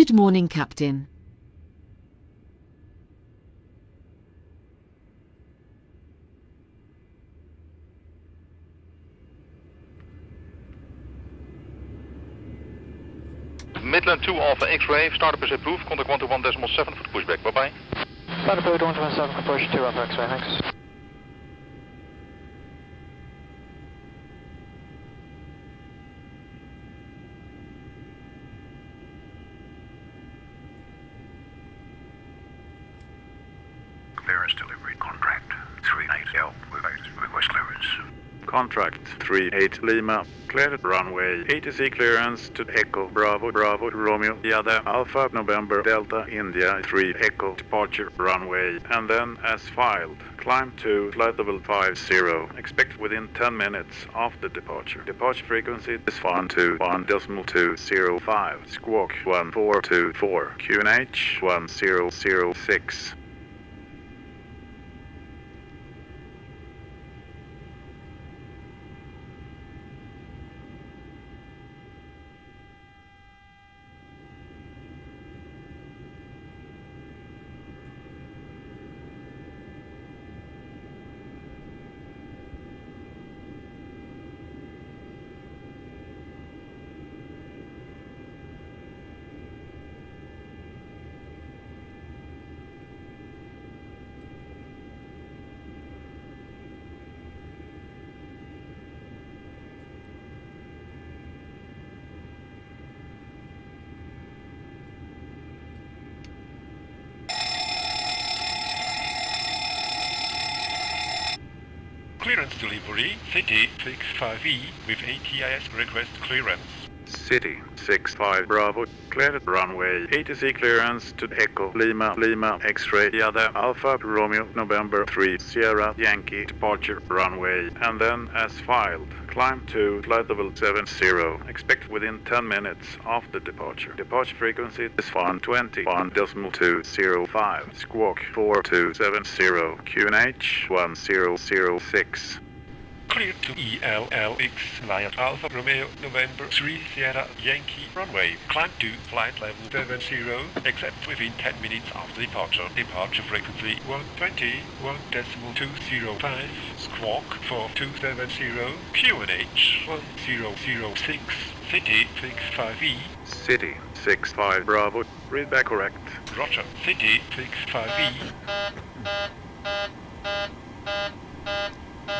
Good morning, Captain. Midland 2 Alpha X-ray, startup is approved, contact 121.7 for the pushback, bye-bye. Startup 117 for push 2 Alpha X-ray, thanks. Clearance delivery contract 38L with request clearance. Contract 38 Lima, cleared runway ATC clearance to Echo Bravo Bravo Romeo Yada Alpha November Delta India 3 Echo departure runway, and then as filed climb to flight level 50, expect within 10 minutes after departure. Departure frequency is 121.205, squawk 1424, QNH 1006. Clearance delivery, City 65E with ATIS request clearance. City 65 Bravo, cleared runway ATC clearance to Echo Lima Lima X-ray Yada Alpha Romeo November 3 Sierra Yankee departure runway, and then as filed climb to flight level 70, expect within 10 minutes after departure. Departure frequency is 121.205, squawk 4270, QNH 1006. Clear to ELLX Lion Alpha Romeo November 3 Sierra Yankee runway. Climb to flight level 70, except within 10 minutes after departure. Departure frequency 121.205, squawk 4270, QNH 1006, City 65E. City 65 Bravo, read back correct. Roger, City 65E.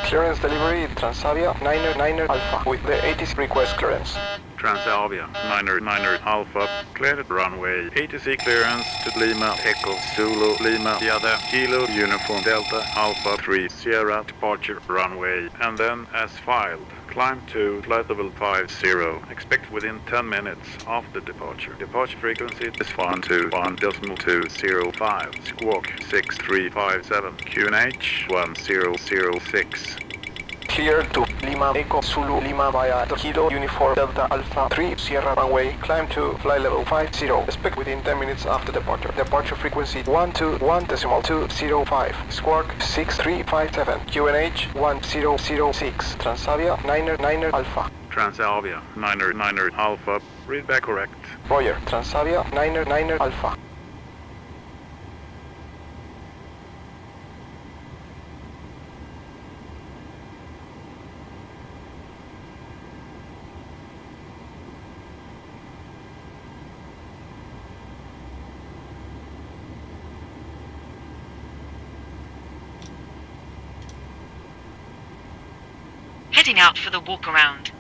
Clearance delivery Transavia 99 Alpha with the ATC request clearance. Transavia 99 Alpha, cleared runway ATC clearance to Lima Echo Zulu Lima Yada Kilo Uniform Delta Alpha 3 Sierra departure runway, and then as filed climb to flight level 50, expect within 10 minutes after departure. Departure frequency is 121.205, squawk 6357, QNH 1006. Clear to Lima Echo Zulu Lima via Kilo Uniform Delta Alpha 3 Sierra runway, climb to flight level 50, expect within 10 minutes after departure. Departure frequency 121.205, squawk 6357, QNH 1006, Transavia 99 Alpha. Transavia 99 Alpha, read back correct. Roger, Transavia 99 Alpha. Heading out for the walk around.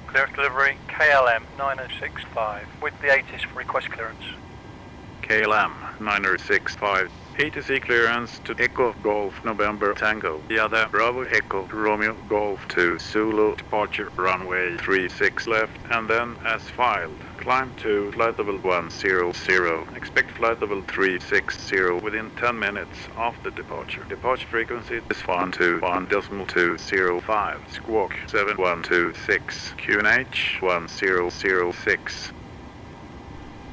Clearance delivery KLM965 with the ATIS request clearance. KLM 965, ATC clearance to Echo Golf November Tango Yada Bravo Echo Romeo Golf 2 Zulu departure runway 36 left, and then as filed climb to flight level 100, expect flight level 360 within 10 minutes after departure. Departure frequency is 121.205, squawk 7126, QNH 1006.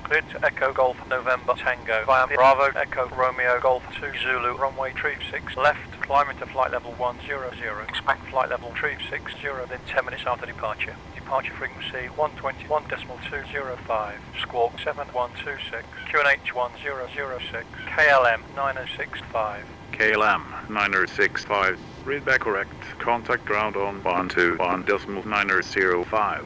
Cleared to Echo Golf November Tango via Bravo Echo Romeo Golf 2 Zulu runway 36 left, climbing to flight level 100. Expect flight level 360 within 10 minutes after departure. departure frequency 121.205, squawk 7126, QNH 1006, KLM965. KLM965. Read back correct. Contact ground on 121.905.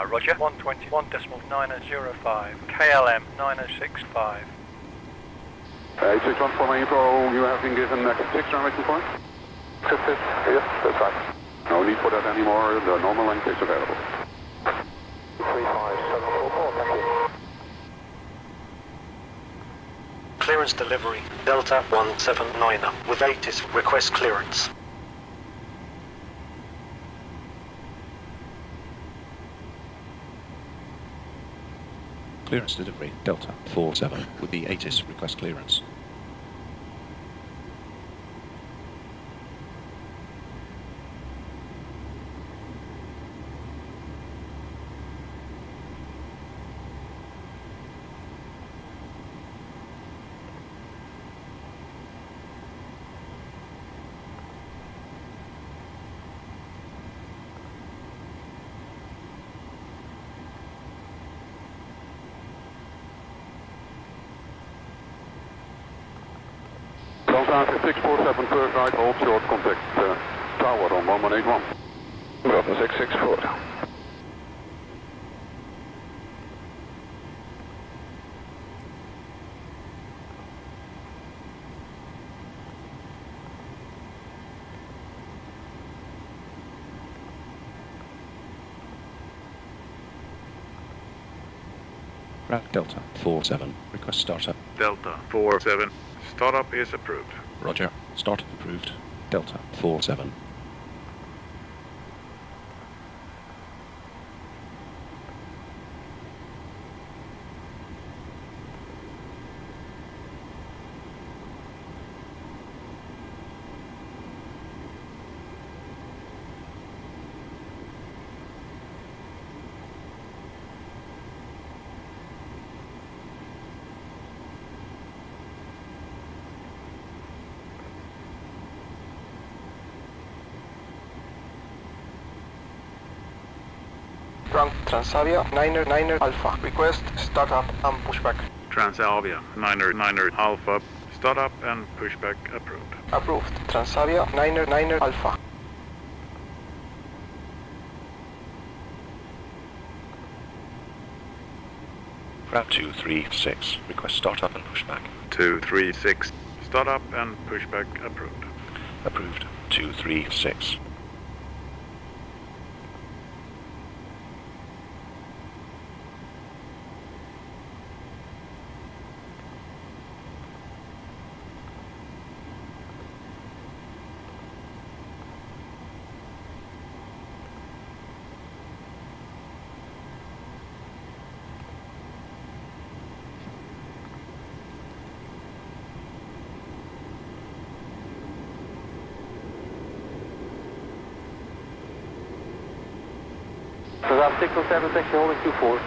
Roger, 121.905, KLM965. 861 for my info, you have been given next 6 runway 24? Yes, that's right. No need for that anymore, the normal length is available. 35744, thank you. Clearance delivery, Delta 179, with ATIS request clearance. Clearance delivery, Delta 47, with the ATIS request clearance. Lufthansa 647 first right, hold short contact tower on 1181. Bravo 664. Route Delta 47, request startup. Delta 47. Startup is approved. Roger, startup approved. Delta 47. Ground Transavia 9er Alpha. Request startup and pushback. Transavia 9er Alpha. Startup and pushback approved. Approved. Transavia 9er Alpha. Route 236, request startup and pushback. 236. Startup and pushback approved. Approved. 236. Route 607, taxi holding 24.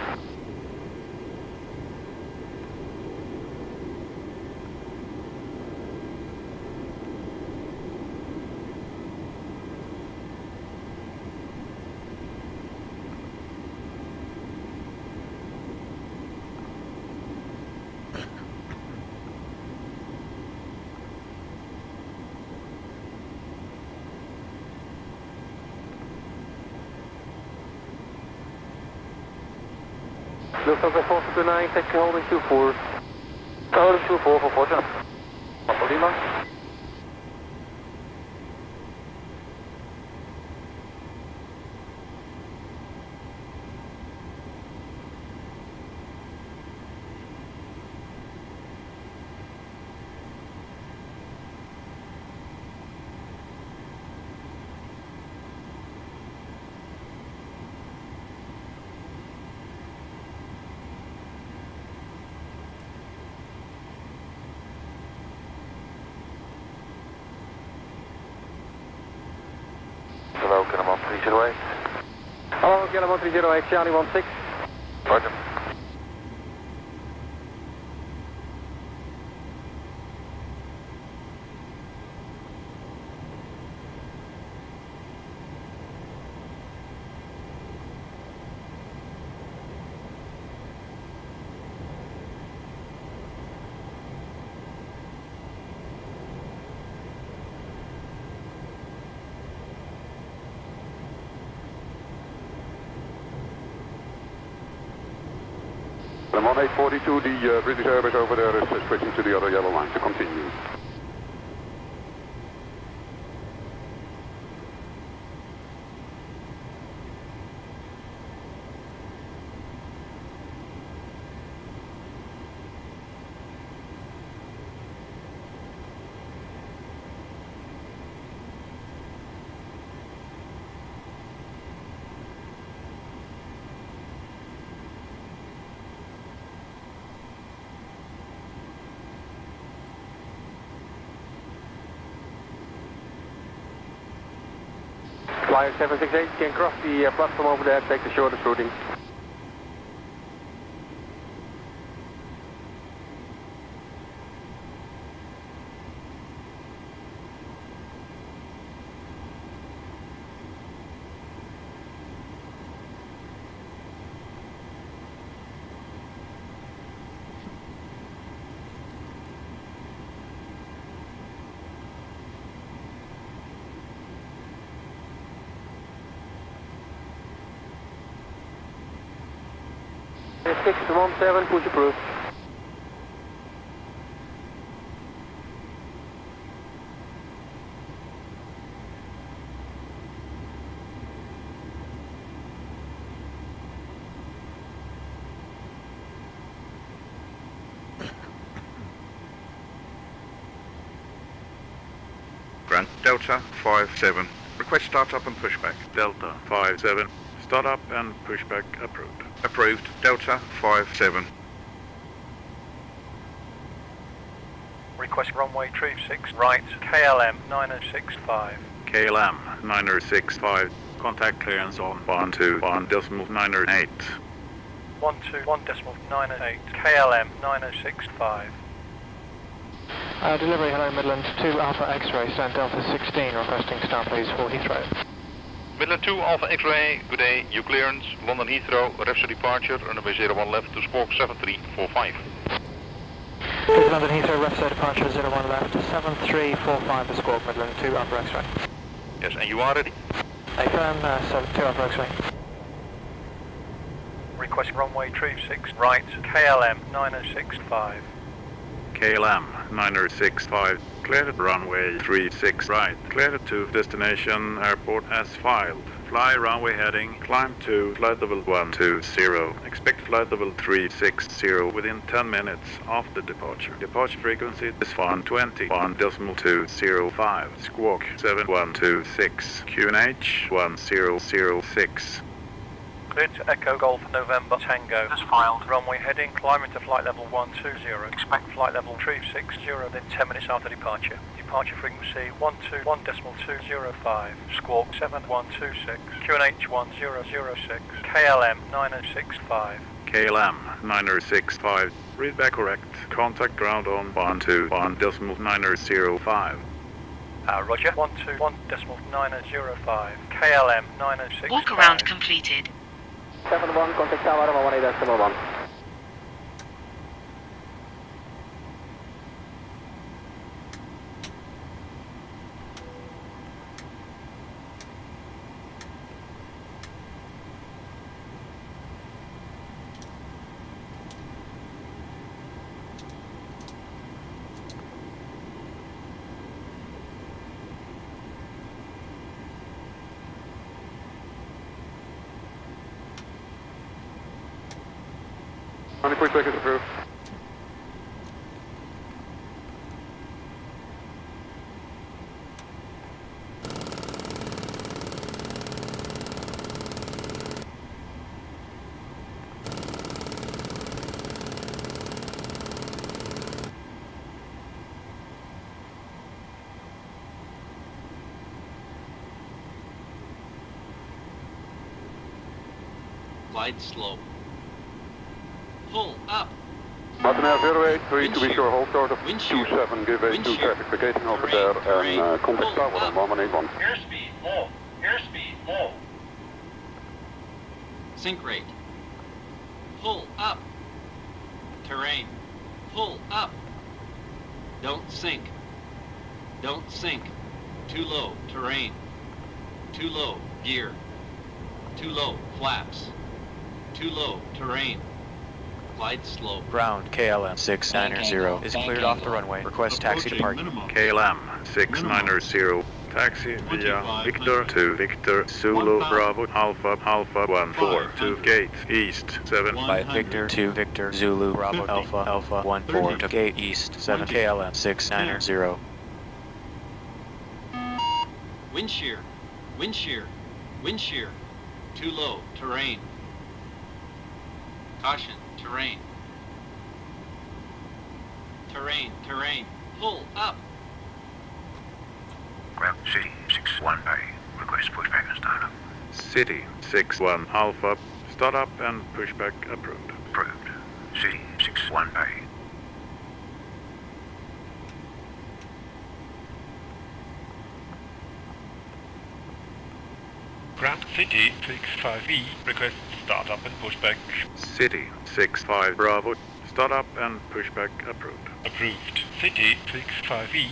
Lufthansa 429, taxi holding 24. Holding 24 for Forza. Papa Lima. Hello, KLM 308. Hello, KLM 308, Charlie 16. Roger. And 1842, the British Airways over there is switching to the other yellow line to continue. Flyer 768 can cross the platform over there, take the shortest routing. Yes, 617, push approved. Grant Delta 57. Request startup and pushback. Delta 57. Startup and pushback approved. Approved. Delta 57. Request runway 36 right, KLM965. KLM965. Contact clearance on 121.908. 121.908. KLM9065. Delivery, hello Midland 2 Alpha X-ray, stand Delta 16, requesting start please for Heathrow. Midland 2 Alpha X-ray, good day, you clearance, London Heathrow, Reshade departure, runway 01 left to squawk 7345. London Heathrow, Reshade departure 01 left, 7345 to squawk Midland 2 Alpha X-ray. Yes, and you are ready? Affirm 2 Alpha X-ray. Request runway 36 right, KLM9065. KLM965. Cleared at runway 36 right. Cleared to destination airport as filed. Fly runway heading, climb to flight level 120. Expect flight level 360 within 10 minutes after departure. Departure frequency is 121.205. Squawk 7126. QNH 1006. Cleared to Echo Golf November Tango. As filed. Runway heading, climbing to flight level 120. Expect flight level 360 within 10 minutes after departure. Departure frequency 121.205. Squawk 7126. QNH 1006. KLM 9065. KLM965. Read back correct. Contact ground on 121.905. Roger. 121.905. KLM 9065. Walk around completed. 71, contact tower 18.1. Pushback is approved. Glide slow. Pull up. Martin Air 083 to be sure, hold short of 27, give a to traffic, vacating over there and contact tower on 1181. Airspeed low. Airspeed low. Sink rate. Pull up. Terrain. Pull up. Don't sink. Don't sink. Too low. Terrain. Too low. Gear. Too low. Flaps. Too low. Terrain. Glide slow. Ground KLM960 is cleared off the runway. Request taxi to parking. KLM960. Taxi via Victor to Victor Zulu Bravo Alpha 14 to gate east 7. By Victor to Victor Zulu Bravo Alpha 14 to gate east 7 KLM960. Wind shear. Wind shear. Wind shear. Too low. Terrain. Caution. Terrain. Terrain. Terrain. Pull up. Ground City 61 Bay. Request pushback and start up. City 61 Alpha. Start up and pushback approved. Approved. City 61 Bay. Ground City 65E. Request start up and pushback. City 65 Bravo. Start up and pushback approved. Approved. City 65E.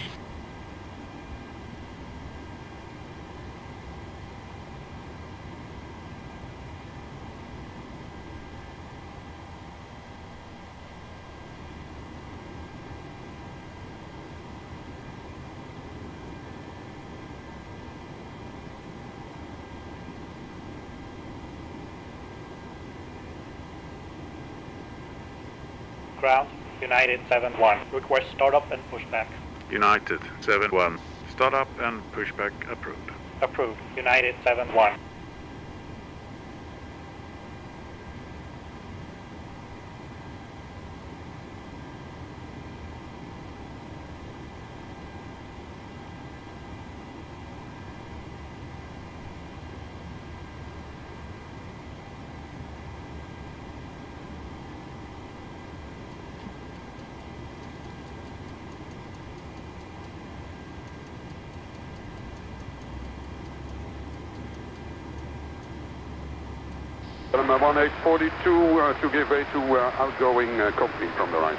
Ground, United 7-1. Request startup and pushback. United 7-1. Start up and pushback approved. Approved. United 7-1. Number 1842 to give way to outgoing company from the right.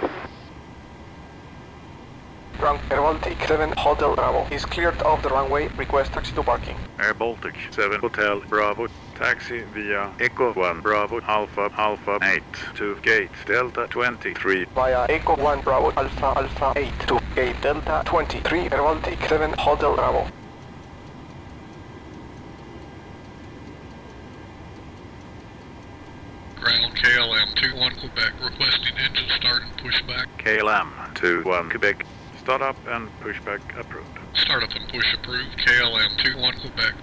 Ground Air Baltic 7 Hotel Bravo is cleared off the runway. Request taxi to parking. Air Baltic 7 Hotel Bravo. Taxi via Echo 1 Bravo Alpha 8 to gate Delta 23. Via Echo 1 Bravo Alpha 8 to gate Delta 23. Air Baltic 7 Hotel Bravo. Ground KLM21 Quebec requesting engine start and pushback. KLM21 Quebec. Start up and pushback approved. Start up and push approved. KLM21 Quebec.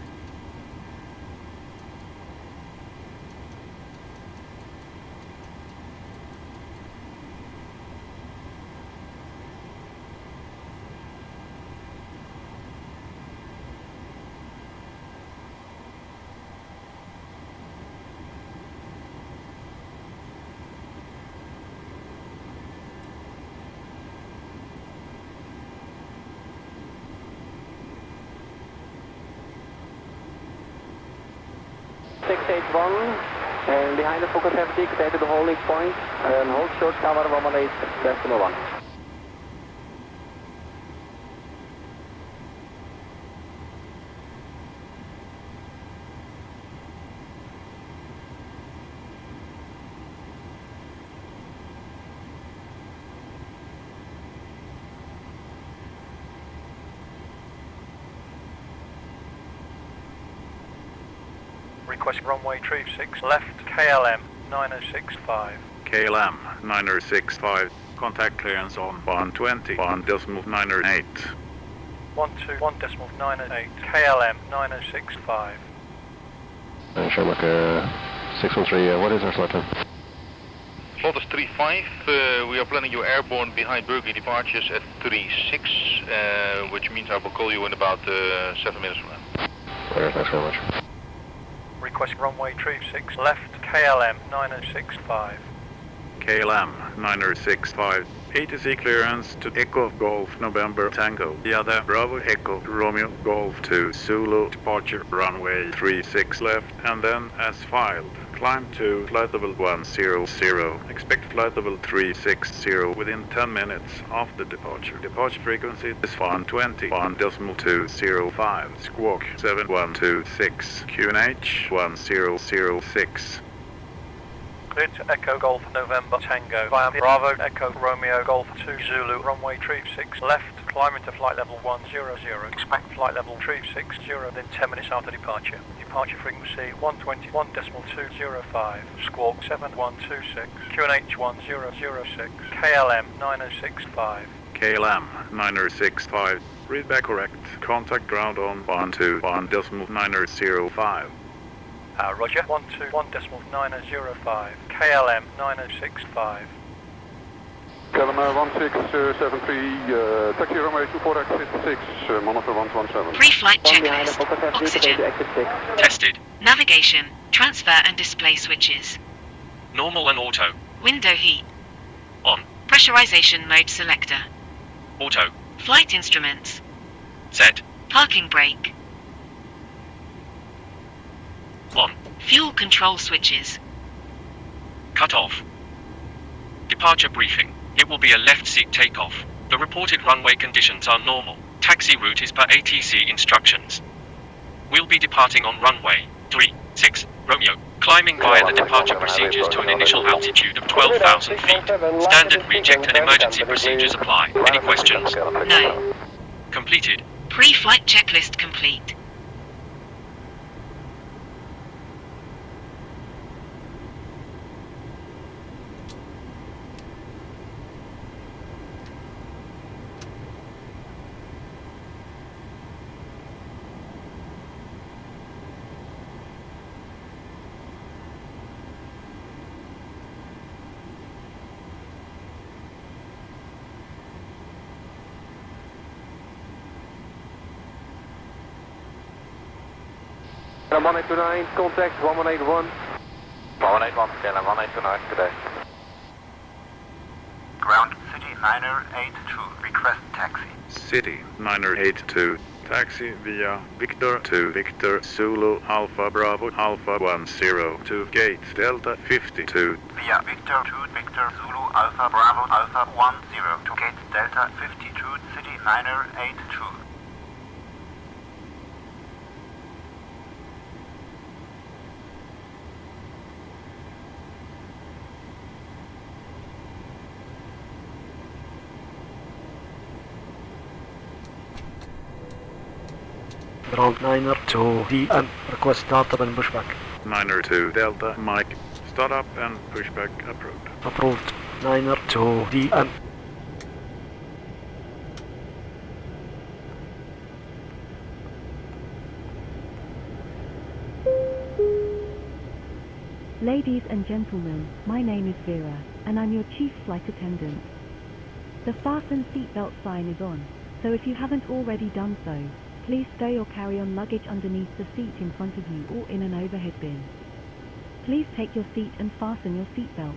And behind the focus heavy, get to the holding point and hold short cover 118, decimal 1. Request runway 36 left, KLM 965. KLM 965. Contact clearance on 120.908. 121.908. KLM 9065. Sherlock 613, what is our slot time? Slot is 35. We are planning your airborne behind Berkeley departures at 36, which means I will call you in about 7 minutes from now. Thanks very much. Request runway 36 left, KLM 9065. KLM 965. ATC clearance to Echo Golf November Tango. The other Bravo Echo Romeo Golf to Zulu departure runway 36 left and then as filed. Climb to flight level 100. Expect flight level 360 within 10 minutes after departure. Departure frequency is 121.205. Squawk 7126. QNH 1006. cleared to Echo Golf November Tango via Bravo Echo Romeo Golf 2 Zulu runway 36 left, climbing to flight level 100. Expect flight level 360 within 10 minutes after departure. Departure frequency 121.205, squawk 7126, QNH 1006, KLM965. KLM965. Read back correct. Contact ground on 121.905. Roger, 121.905, KLM965. KLM 1673, taxi runway 24 exit 6, monitor 117. Pre-flight checklist. Oxygen. Tested. Navigation. Transfer and display switches. Normal and auto. Window heat. On. Pressurization mode selector. Auto. Flight instruments. Set. Parking brake. On. Fuel control switches. Cut off. Departure briefing. It will be a left seat takeoff. The reported runway conditions are normal. Taxi route is per ATC instructions. We'll be departing on runway 36 Romeo, climbing via the departure procedures to an initial altitude of 12,000 feet. Standard reject and emergency procedures apply. Any questions? No. Completed. Pre-flight checklist complete. KLM 1829, contact 1181. 1181, KLM 1829, good day. Ground City 982, request taxi. City 982. Taxi via Victor to Victor Zulu Alpha Bravo Alpha 10 to gate Delta 52. Via Victor to Victor Zulu Alpha Bravo Alpha 10 to gate Delta 52, City 982. Ground 9er to DM, request startup and pushback. 9er to Delta Mike, start up and pushback approved. Approved. 9er to DM. Ladies and gentlemen, my name is Vera, and I'm your chief flight attendant. The fasten seatbelt sign is on, so if you haven't already done so, please stow your carry-on luggage underneath the seat in front of you or in an overhead bin. Please take your seat and fasten your seatbelt.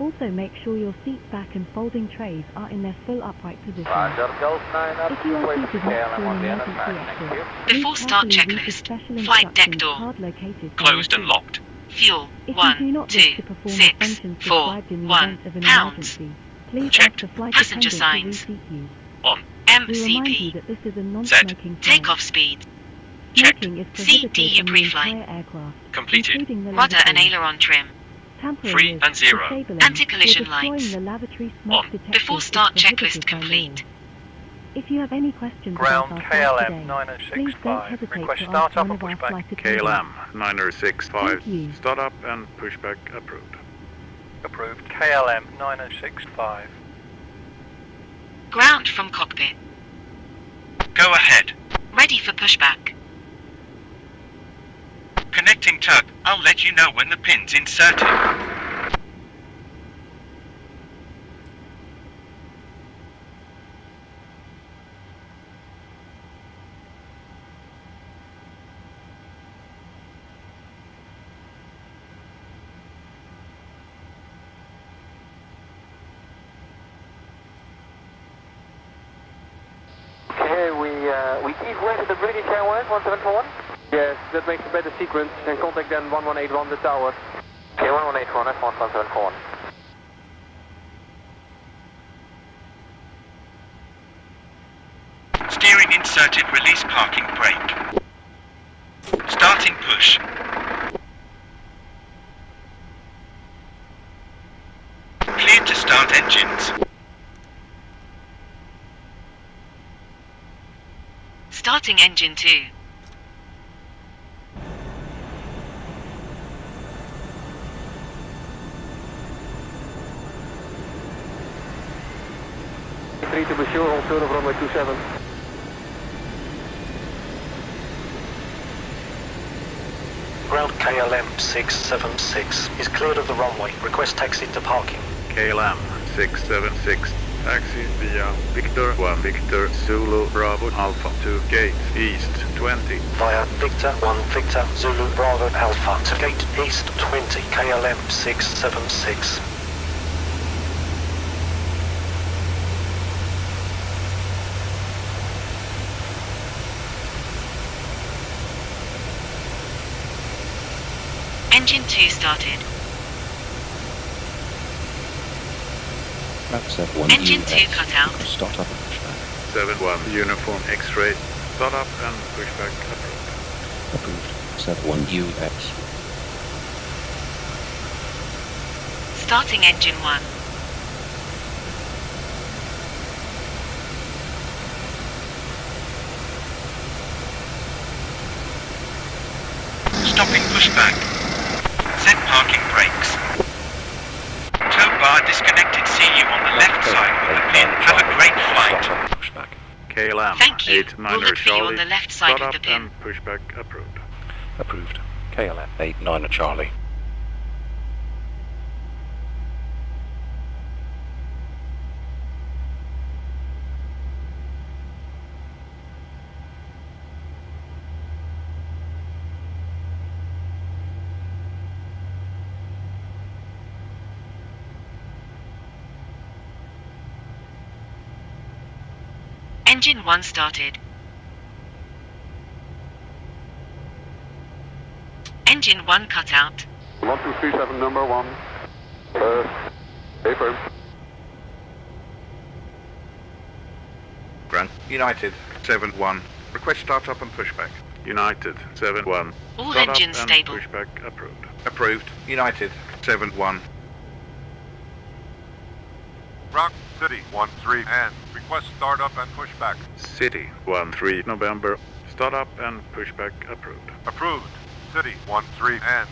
Also make sure your seat back and folding trays are in their full upright position. Roger, Golf 9 up, If you are wait seated for next to KLM an on the emergency thank you. exit, Before please start carefully read the checklist. special Flight deck instructions door. card located Closed and locked. Fuel. If you do not wish to perform the 1, 2, 6, functions 4, prescribed in the 1 event of an pounds. emergency, please Checked. ask the flight Passenger attendant signs. to reseat you. On. We remind you MCP. that this is a non-smoking flight. Takeoff speed. Checked. Smoking is prohibited CDU on the pre-flight. entire aircraft, Completed. including the Rudder and lavatory. aileron trim. Tampering 3 with, and 0. disabling, Anti-collision or destroying lights. the lavatory smoke On. detectors Before is start prohibited checklist by law. complete. If you have any questions Ground about our flight KLM today, 965, please don't hesitate request to start ask up one and of our pushback. flight attendants. KLM 965. Thank you. Start up and pushback approved. Approved. KLM 9065. Ground from cockpit. Go ahead. Ready for pushback. Connecting tug. I'll let you know when the pin's inserted. Okay, we keep west of the British Airways 1741. Yes, that makes a better sequence, and contact then 1181 the tower. Okay, 1181, that's 1741. Steering inserted. Release parking brake. Starting push. Start engines. Starting engine 2. Three to be sure, hold turn of runway 27. Ground KLM965 is cleared of the runway. Request taxi to parking. KLM965, taxi via Victor 1 Victor Zulu Bravo Alpha to gate east 20. Via Victor 1 Victor Zulu Bravo Alpha to gate east 20 KLM965. Engine 2 started. FSFO Engine 2 cut out. Start up and push back. 71 Uniform X-ray, start up and push back approved. Approved. FSFO UX. Starting engine 1. Stopping pushback. Set parking brakes. Tow bar disconnected. See you on the left side of the pin. Have a great flight. Pushback. KLM Thank you. 89er We'll look for you on Charlie, the left side start of up the pin. and push back approved. Approved. KLM9 Charlie. Engine 1 started. Engine 1 cut out. 1237 number 1. Affirm. Grant. United 7-1. Request start up and push back. United 7-1, All start engines up and stable. push back approved. Approved. United 7-1. Rock City 13 and request start up and push back. City 13 November, start up and push back approved. Approved. City 13 and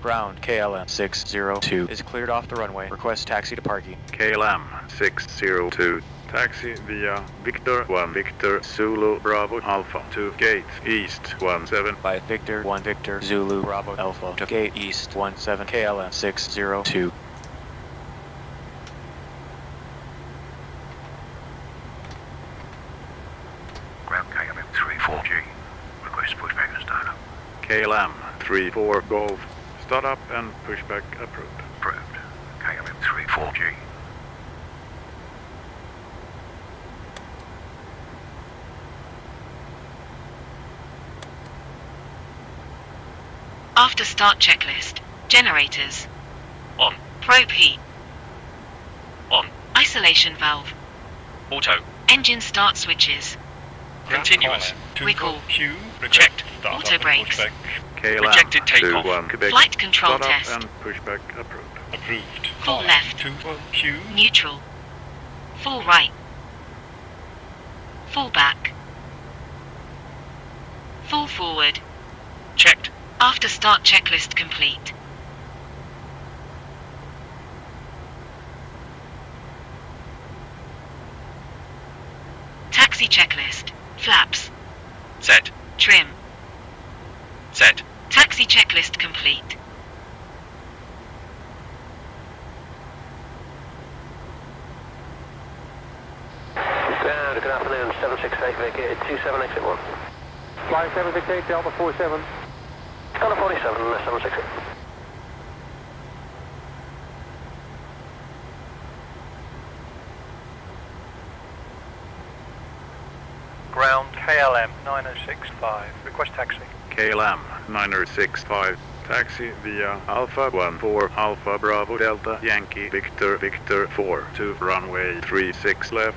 Ground KLM602 is cleared off the runway. Request taxi to parking. KLM602, taxi via Victor 1 Victor Zulu Bravo Alpha to gate east 17. By Victor 1 Victor Zulu Bravo Alpha to gate east 17 KLM602. Ground KLM34G. Request pushback and start up. KLM 34 Golf, start up and push back approved. Approved. KLM34G. After start checklist. Generators. On. Probe heat. On. Isolation valve. Auto. Engine start switches. Continuous. Wiggle. Q. Checked. Start Auto up and brakes. push back. KLM Rejected takeoff. 21 Quebec, Flight control start test. up and push back approved. Approved. Full left. 21 Q. Neutral. Full right. Full back. Full forward. Checked. After start checklist complete. Taxi checklist. Flaps. Set. Trim. Set. Taxi checklist complete. Good afternoon, 768 vacated 27 exit 1. Flying 768 Delta 47. Delta 47, 768. Ground KLM965. Request taxi. KLM 965, taxi via Alpha 14 Alpha Bravo Delta Yankee Victor Victor 4 to runway 36 left.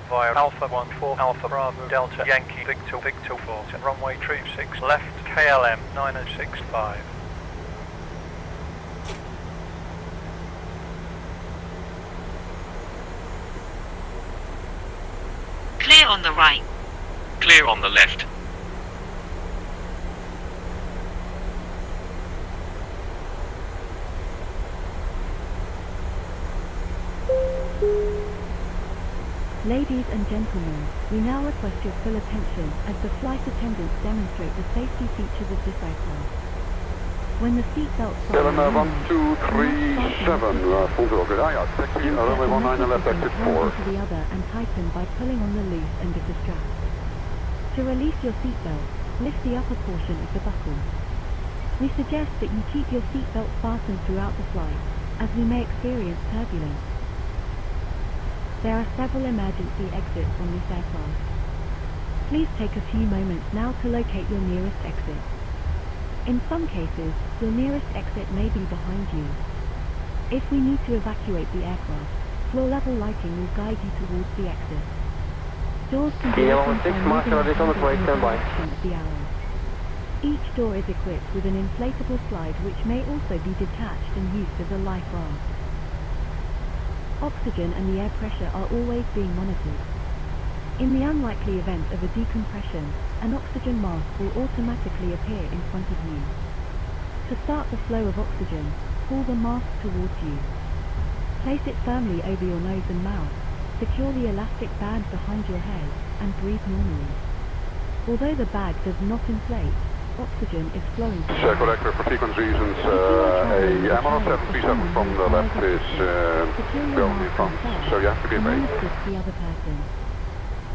Via Alpha 14 Alpha Bravo Delta Yankee Victor Victor 4 to runway 36 left KLM965. the right. Clear on the left. Ladies and gentlemen, we now request your full attention as the flight attendants demonstrate the safety features of this aircraft. When the seatbelt sign KLM 1237, front over. Taxi, runway 19 left, exit 4. to the other and tighten by pulling on the loose end of the strap. To release your seatbelt, lift the upper portion of the buckle. We suggest that you keep your seatbelt fastened throughout the flight, as we may experience turbulence. There are several emergency exits on this aircraft. Please take a few moments now to locate your nearest exit. In some cases, your nearest exit may be behind you. If we need to evacuate the aircraft, floor-level lighting will guide you towards the exit. Doors can be opened by moving the handle in the direction of the arrow. Each door is equipped with an inflatable slide which may also be detached and used as a life raft. Oxygen and the air pressure are always being monitored. In the unlikely event of a decompression, an oxygen mask will automatically appear in front of you. To start the flow of oxygen, pull the mask towards you. Place it firmly over your nose and mouth, secure the elastic band behind your head, and breathe normally. Although the bag does not inflate, oxygen is flowing to the Correct, for frequency reasons, a MRO 737 from the left is going in front, so you have to give way. The other person.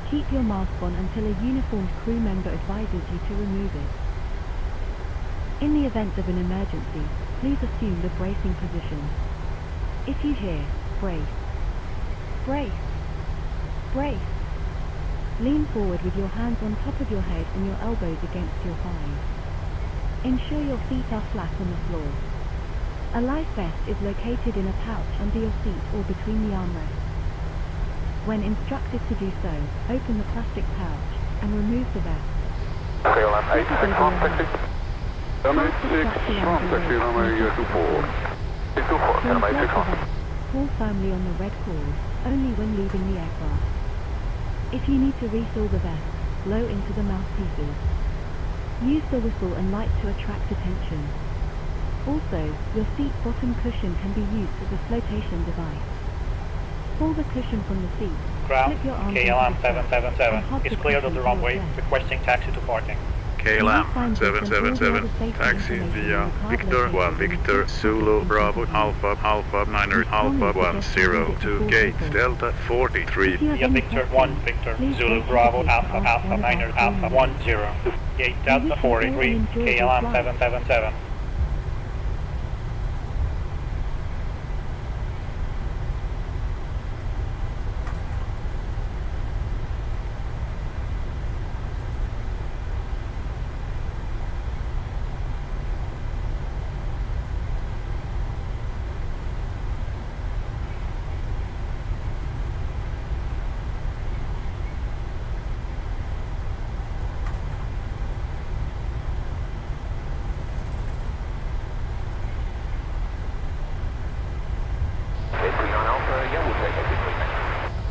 Keep your mask on until a uniformed crew member advises you to remove it. In the event of an emergency, please assume the bracing position. If you hear, brace, brace, brace, lean forward with your hands on top of your head and your elbows against your thighs. Ensure your feet are flat on the floor. A life vest is located in a pouch under your seat or between the armrests. When instructed to do so, open the plastic pouch and remove the vest. KLM 86 front taxi. KLM 86 front taxi, runway 24. 24, KLM 86 front. Pull firmly on the red cord, only when leaving the aircraft. If you need to refill the vest, blow into the mouthpieces. Use the whistle and light to attract attention. Also, your seat bottom cushion can be used as a flotation device. Pull the cushion from the seat. Ground, Slip your arms KLM into the strap, 777 and hug is the cleared of cushion the to your runway, chest. requesting taxi to parking. KLM 777, taxi via Victor 1 Victor Zulu Bravo Alpha Alpha 9 Alpha 10 to gate Delta 43. Via Victor 1 Victor Zulu Bravo Alpha Alpha 9 Alpha 10 to gate Delta 43, KLM 777.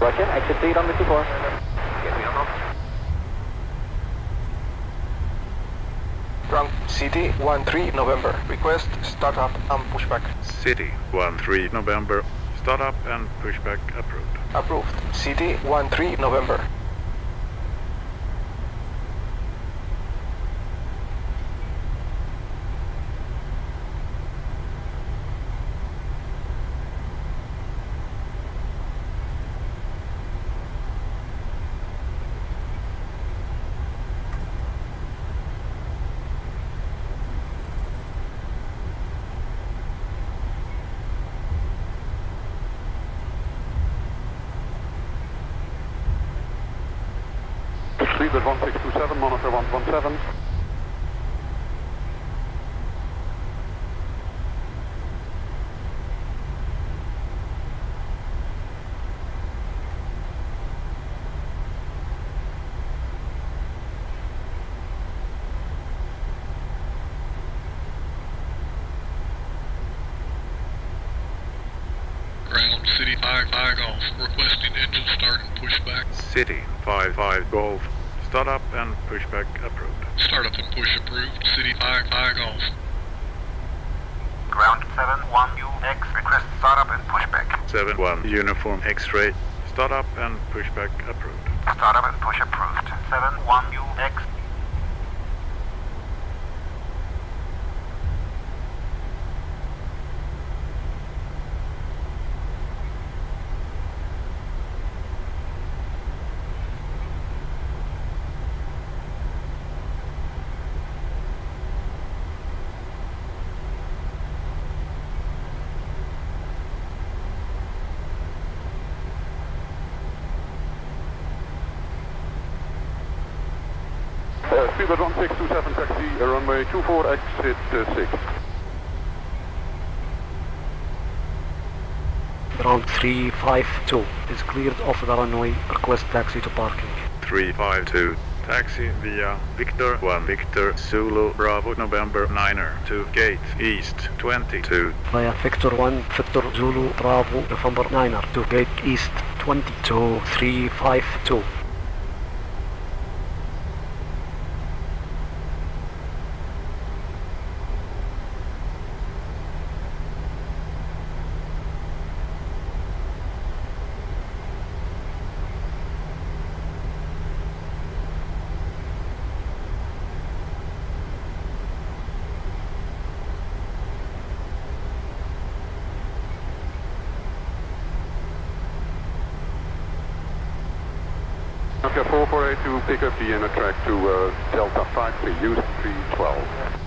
Roger, exit lead on the 24. Ground City 13 November. Request start up and pushback. City 13 November. Start up and pushback approved. Approved. City 13 November. Sleep at 1627, monitor 117. Ground City 55 Golf. requesting engine start and push back. City 55 Golf. Start up and pushback approved. Start up and push approved. City 55 Golf. Ground 71 UX, request startup and pushback. 71 Uniform X-ray. Start up and pushback approved. Startup and push approved. 71 UX. Speedbird 1627 taxi, runway 24, exit 6. Ground 352 is cleared off the runway. Request taxi to parking. 352. Taxi via Victor 1 Victor Zulu Bravo November 9er to gate east 22. Via Victor 1 Victor Zulu Bravo November 9er to gate east 22 352. Okay, 448 to pick up the inner track to Delta 53, use 312.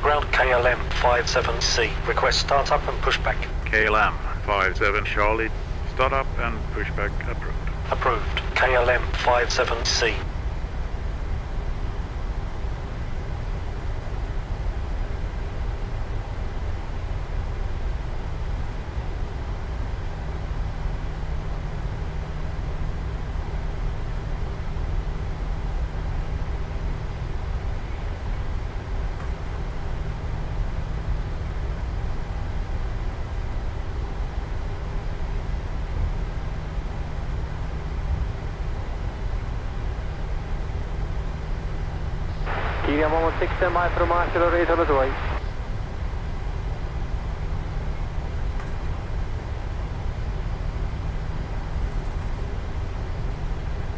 Ground KLM57C, request start up and push back. KLM 57 Charlie. Start up and pushback approved. Approved. KLM57C. KLM 116 my from Marshall is on its way.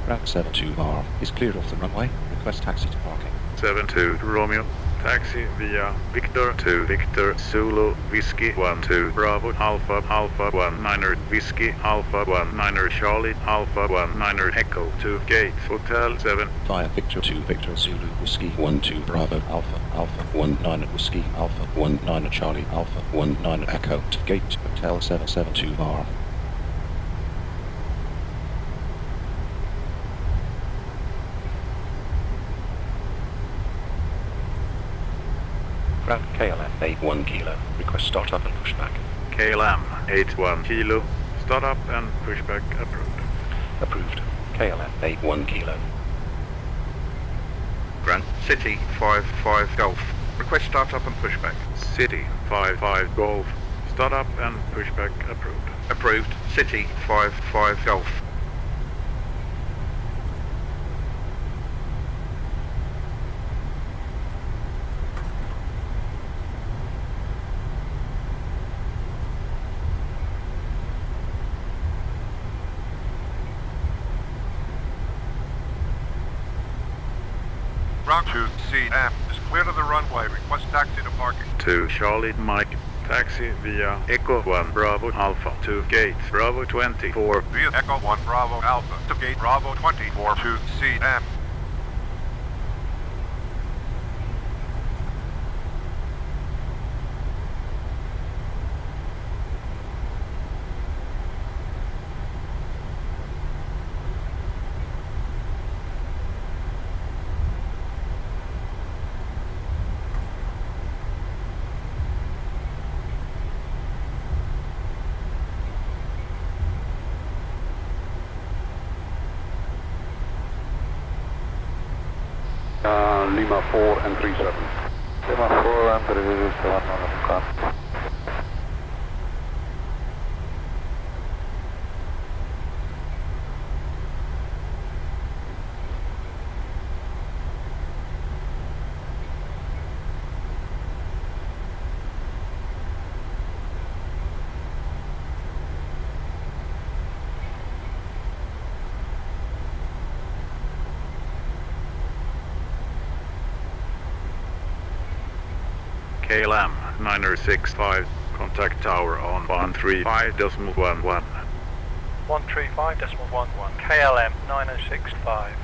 Ground 72R is cleared off the runway. Request taxi to parking. 72 Romeo. Taxi via Victor 2 Victor Zulu Whiskey 12 Bravo Alpha Alpha 19er Whiskey Alpha 19er Charlie Alpha 19er Echo to gate Hotel 7 Via Victor 2 Victor Zulu Whiskey 12 Bravo Alpha Alpha 19er Whiskey Alpha 19er Charlie Alpha 19er Echo to gate Hotel 772R. Ground KLM 81 Kilo. Request start up and push back. KLM 81 Kilo. Start up and pushback approved. Approved. KLM 81 Kilo. Grant City 55 Golf. Request start up and pushback. City 55 Golf. Start up and pushback approved. Approved. City 55 Golf. Ground 2 CM is clear to the runway. Request taxi to parking. 2 Charlie Mike. Taxi via Echo 1 Bravo Alpha to gate Bravo 24. Via Echo 1 Bravo Alpha to gate Bravo 24 to CM. Lima 4 and 37. Lima 4 and 37. KLM 965, contact tower on 135.11. 135.11, KLM 9065.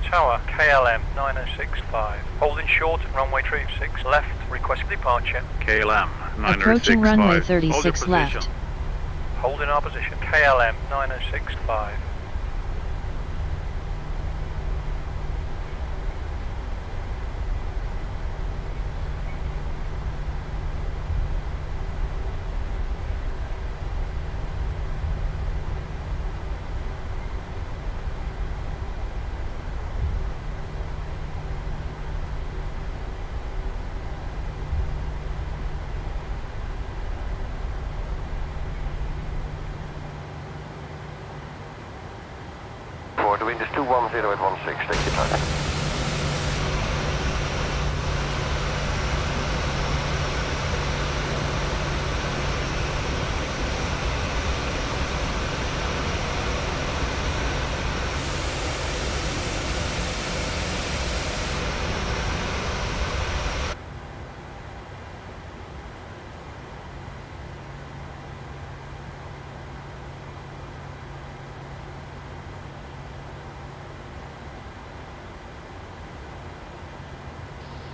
Tower, KLM 9065. Holding short, runway 36 left, request departure. KLM 965. Approaching runway Hold your 36 left. position. Holding our position, KLM 9065. The wind is 210 at 16, take your time.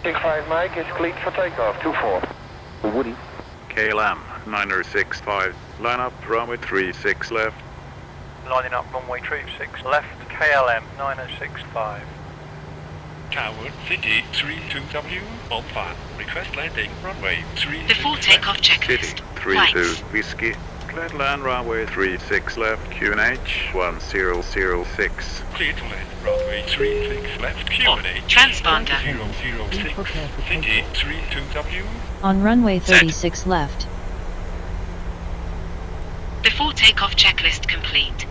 Big 5 Mike is cleared for takeoff, 24. Woody. KLM 965, line up runway 36 left. Lining up runway 36 left, KLM 9065. Tower, City 32W, on fire. Request landing, runway 36 Before takeoff checklist. City 32 Whiskey, cleared land runway 36 left, QNH 1006. Clear to land, runway 36 left, QNH. Transponder. 006, City 32W. On runway 36 left. Before takeoff checklist complete.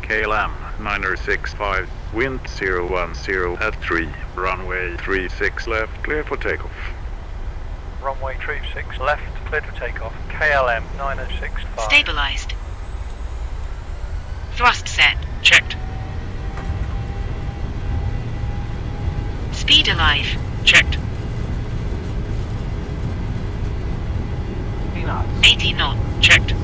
KLM 965, wind 010 at 3, runway 36 left, clear for takeoff. Runway 36 left, cleared for takeoff, KLM 9065. Stabilized. Thrust set. Checked. Speed alive. Checked. 80 knot. Checked.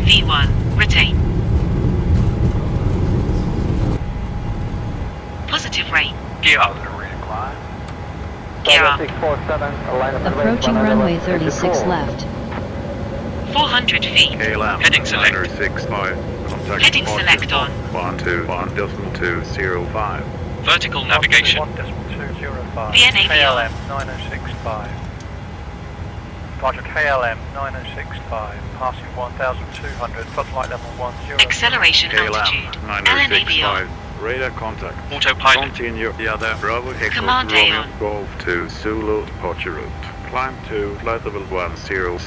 V1. Retain. Positive rate. Gear up. Gear up. Approaching runway 36 left. 400 feet. KLM Heading select. 965, contact Heading select on. 121.205. Vertical navigation. 1.205. VNA KLM 9065. Roger, KLM 9065, passing 1,200, foot flight level 10. Acceleration KLM altitude. 965, radar contact. Autopilot. Continue the other Bravo Echo Command Romeo Aon. Golf to Zulu departure route. Climb to flight level 100.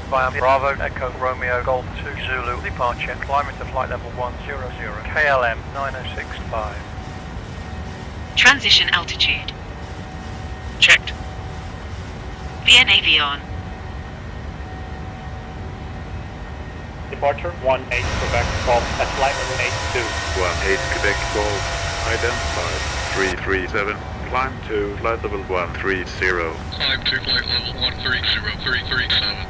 Via Bravo, Echo, Romeo, Golf 2, Zulu, departure, climbing to flight level 100, KLM 9065. Transition altitude. Checked. VNAV on. Departure 18 Quebec Golf at flight level 82. 18 Quebec Golf, identified 337, climb to flight level 130. Climb to flight level 130-337.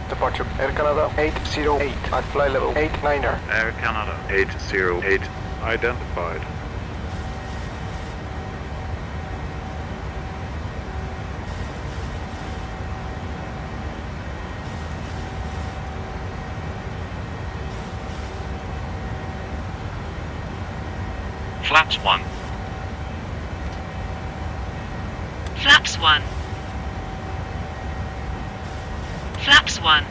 Departure Air Canada 808 at flight level 89er. Air Canada 808, identified. Flaps 1. Flaps 1. Flaps 1.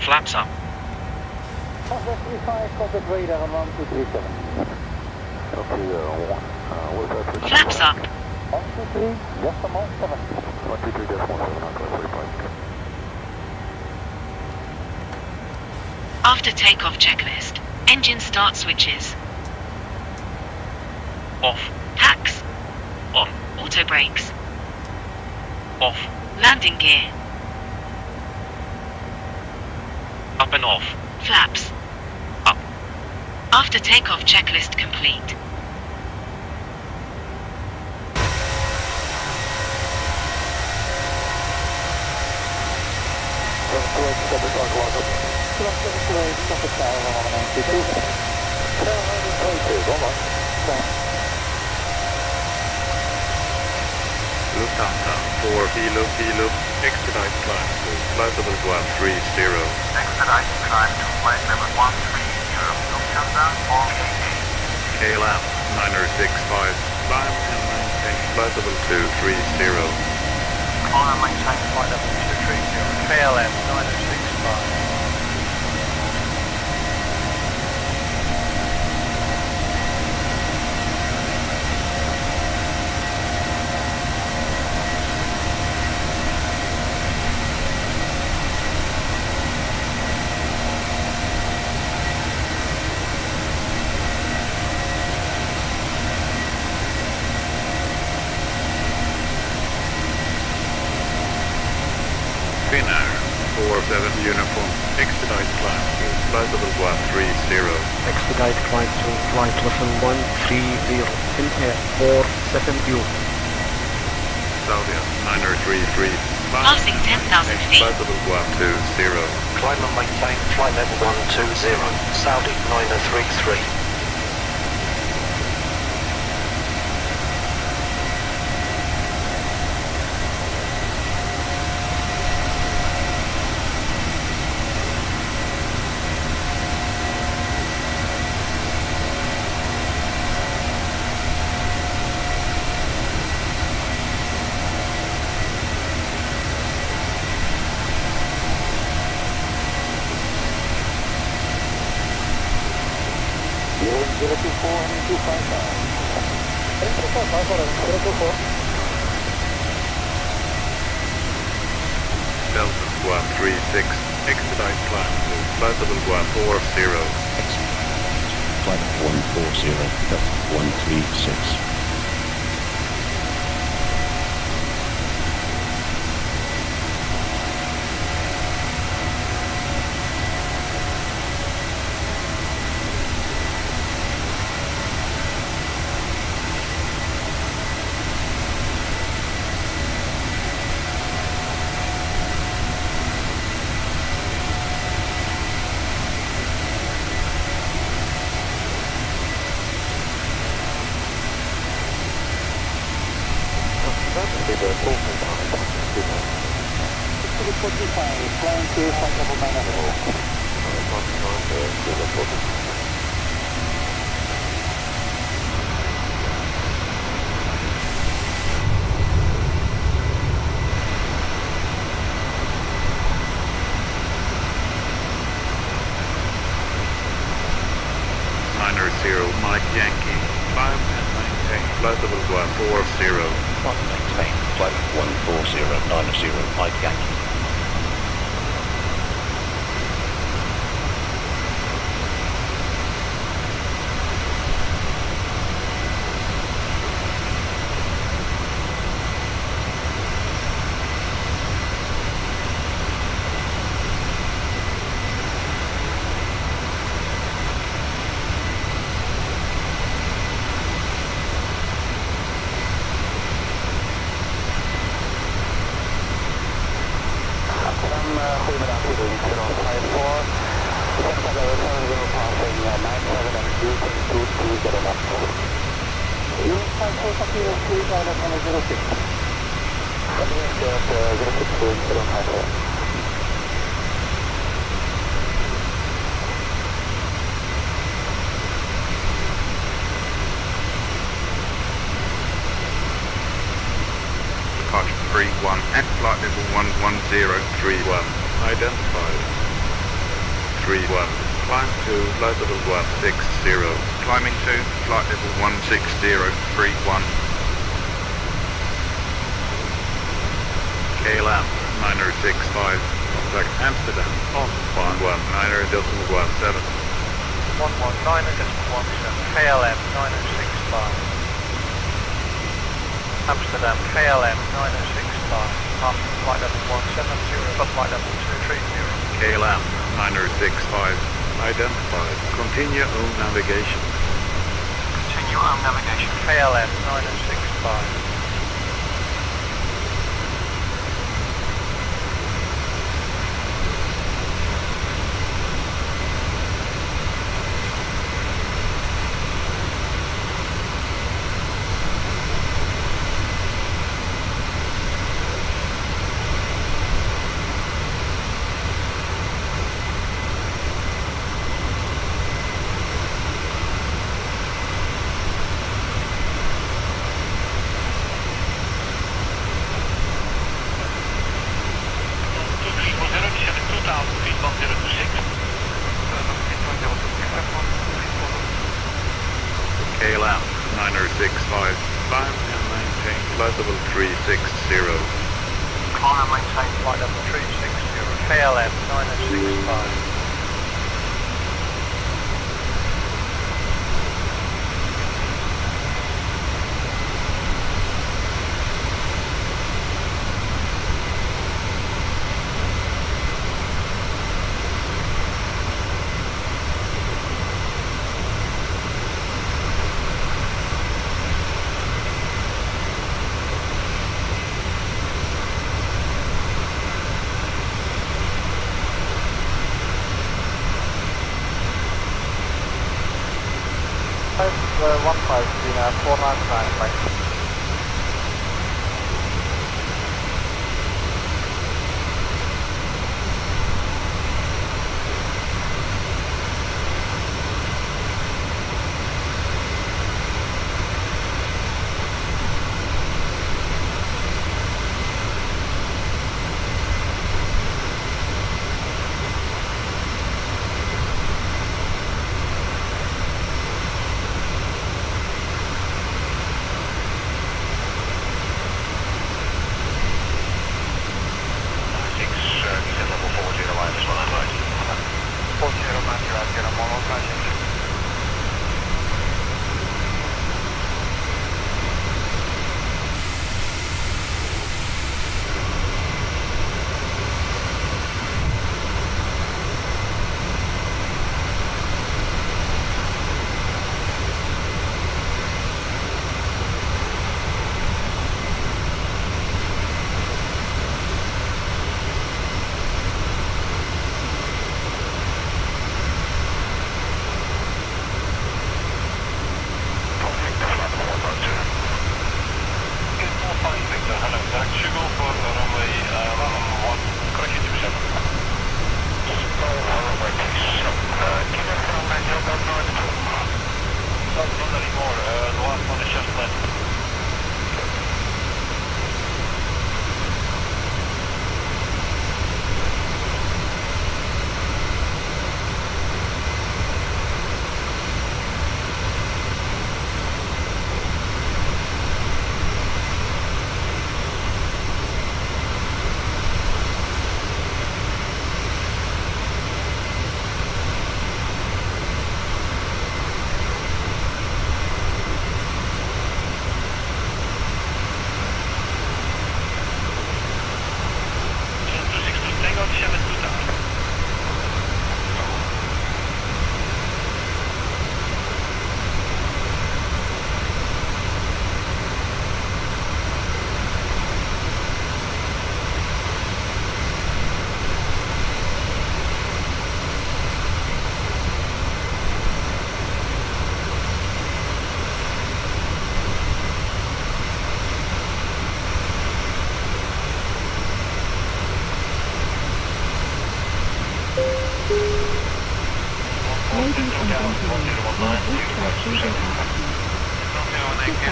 Flaps up. Contact radar on 1237. Okay, what's that? Flaps up. 123, decimal 7. 123, decimal 7, on 45. After takeoff checklist, engine start switches. Off. Packs. On. Auto brakes. Off. Landing gear. Up and off. Flaps. Up. After takeoff checklist complete. Lufthansa 4 Kilo, expedite climb to flight level 130. Expedite climb to flight level 130, Lufthansa 4 KLM 965, climb and maintain flight level 230. Climb and maintain flight level 230. KLM 965. Finnair 47 uniform, expedite climb to flight level 130. Expedite climb to flight level 130. Finnair 47U. Saudia 933, Passing 10,000 feet. flight level 120. Climb and maintain flight level 120, Saudi 933. Delta 136, expedite climb to flight level 140. Flight 140, Delta 136. Mike Yankee, climb and maintain flight level 140. Maintain flight 14090, Mike Yankee. flight level 11031. Identified. 31. Climb to flight level 160. Climbing to flight level 16031. KLM 965. Contact Amsterdam on 119.17. 119.17. KLM 965. Amsterdam KLM 965. After flight level 170 plus flight level 230. KLM 965. Identified. Continue on navigation. Continue on navigation. KLM 965. KLM 965. Climb and maintain flight level 360. Climb and maintain flight level 360. KLM 965.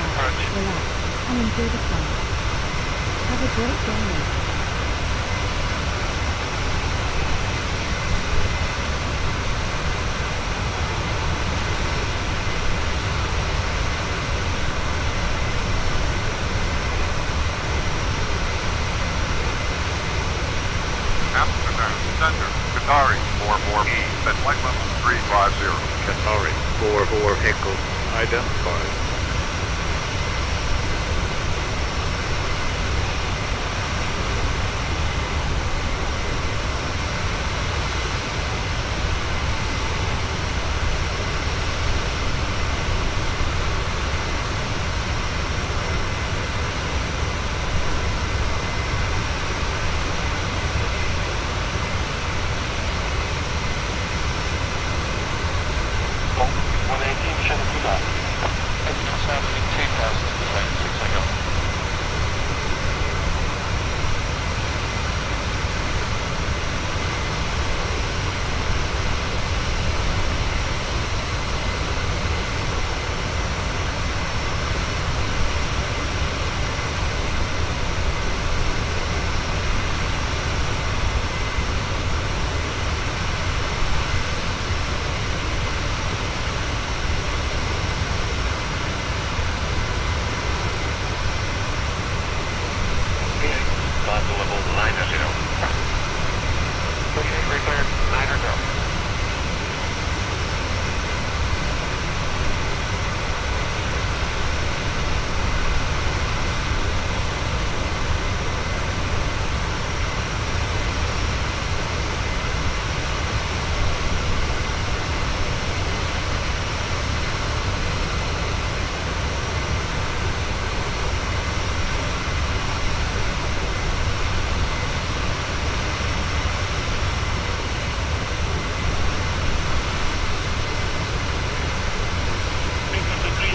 Relax and enjoy the flight. Have a great day. 350. Qatari 44 Echo identified.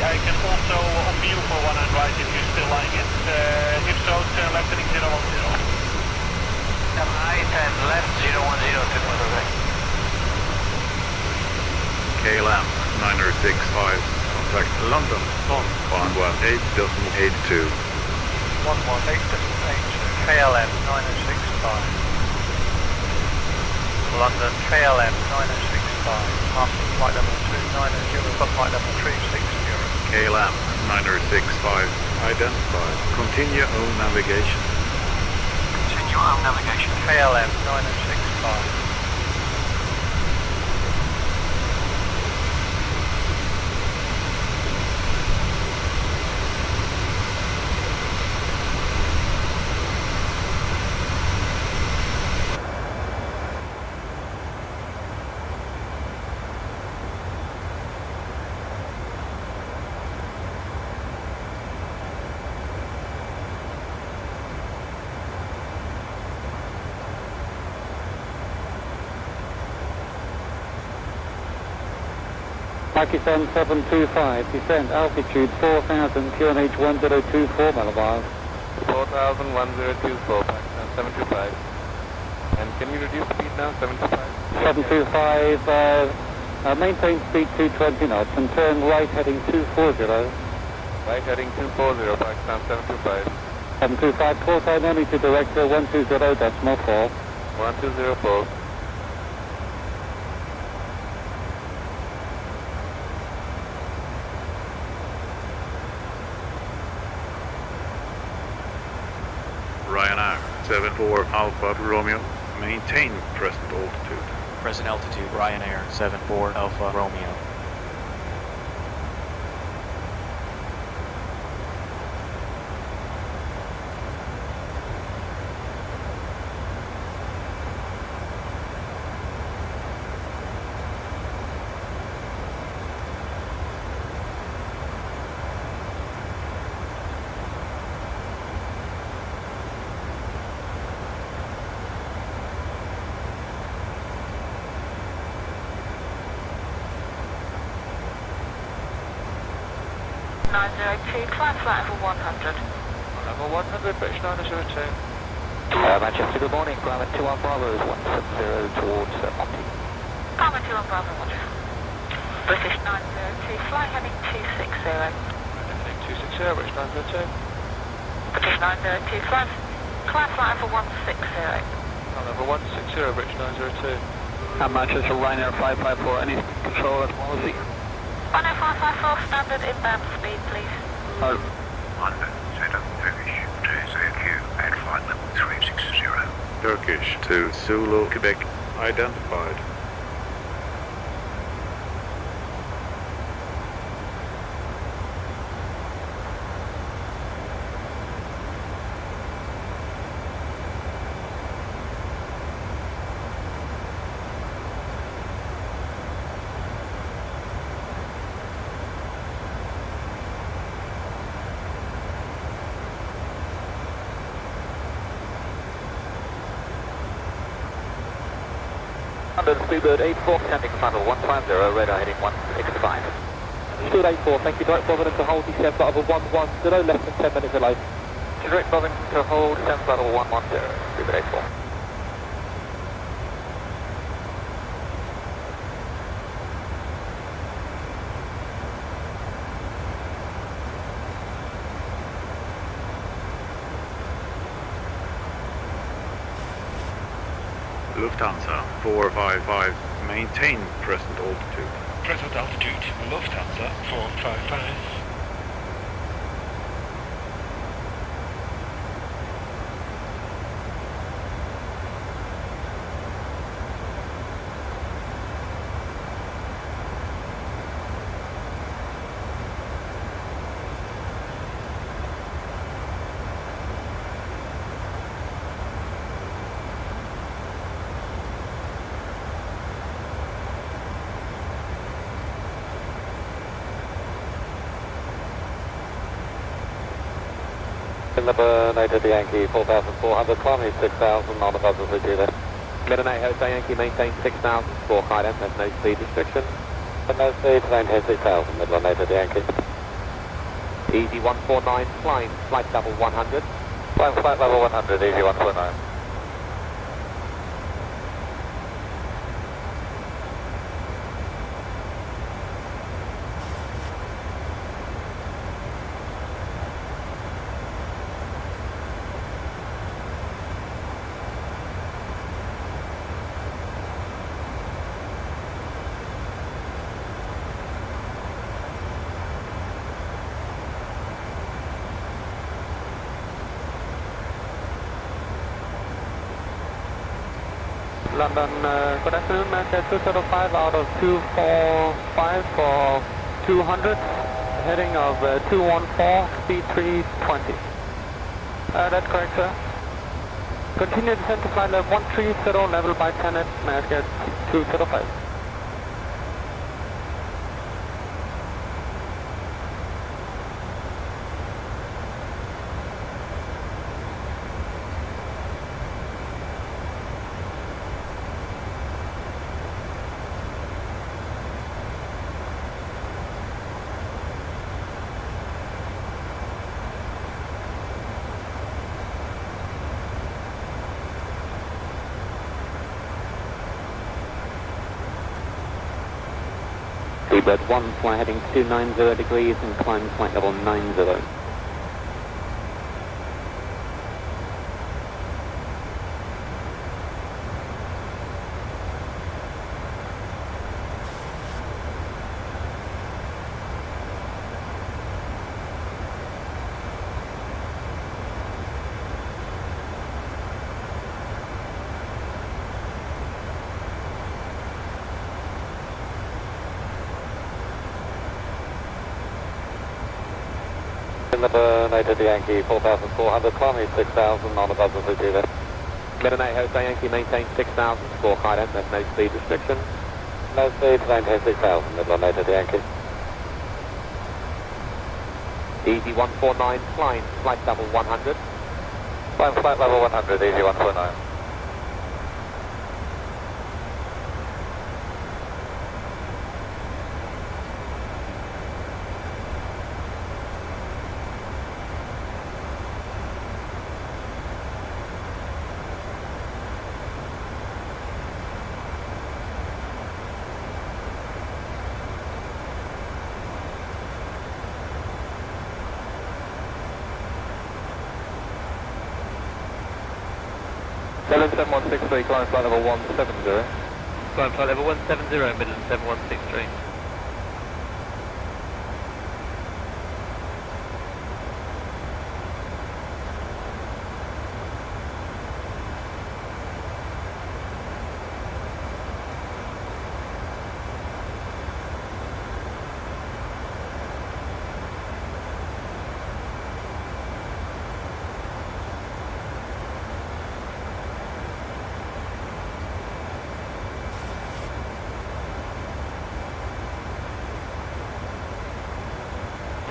I can also offer you for one and right if you're still lying it. If so, turn left heading 010. I-10 left 010 to Monterey. KLM 965. Contact London on 118.82. 118.82. KLM 965. London KLM 965. After flight level 290, flight level 360. KLM 965 identified. Continue own navigation. Continue own navigation. KLM 965. Pakistan 725, descent altitude 4,000, QNH 1024 millimiles. 4,000, 1024, Pakistan 725. And can you reduce speed now, 725? 725, maintain speed 220 knots and turn right heading 240. Right heading 240, Pakistan 725. 725, call sign only to director 120.4. 1204. Ryanair 74 Alpha Romeo. Maintain present altitude. Present altitude Ryanair 74 Alpha Romeo. Climb flight level 100. Level 100, British 902. Manchester, good morning. Climb 21 Bravo is 170 towards Monty. Climb 21 Bravo, Roger. British 902, fly heading 260. Heading 260, British 902. British 902, climb flight level 160. Level 160, British 902. Manchester, Ryanair 554, any control at policy? 10554, standard inbound speed, please. London, set up Turkish to ZQ at flight level 360. Turkish to Zulu, Quebec identified. 100, speedbird 84, descending final 150, radar heading 165. Speed 84, thank you, direct bobbing to hold descent flight level 110, less than 10 minutes delay. Direct bobbing to hold, descent flight level 110, speedbird 84. Lufthansa 455, maintain present altitude. Present altitude, Lufthansa 455. Number 8 at the Yankee, 4,400, climbing 6,000 on the buzzer for you there. Midnight Hotel Yankee, maintain 6,000, score high end, there's no speed restriction. And no speed, maintain 6,000, Midland 8 at the Yankee. Easy 149, flying, flight level 100. Flying flight level 100, easy 149. London, good afternoon, America 205 out of 245 for 200, heading of 214, speed 320. That's correct, sir. Continue descent to flight level 130, level by 10 at America 205. Seabird 1, fly heading 290 degrees and climb flight level 90. Number 8 at the Yankee, 4,400, climbing 6,000 on the buzzer for you there. Midnight Hotel Yankee, maintain 6,000, score high end, there's no speed restriction. No speed, maintain 6,000, Midland 8 at the Yankee. Easy 149, flying, flight level 100. Flying flight level 100, easy 149. Midland 7163, climb flight level 170. Climb flight level 170, Midland 7163.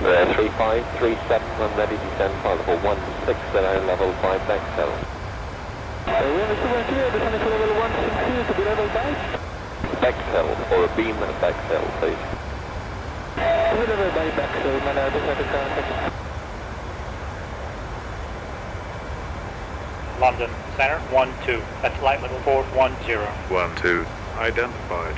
There, 3537, I'm ready to descend flight level 160, level 5 back 7. We're clear, descending to level 160 to be level 5. backfill or a beam backfill, please. Deliver by backfill, London Center, 1-2. That's flight level 410. 1-2. Identified.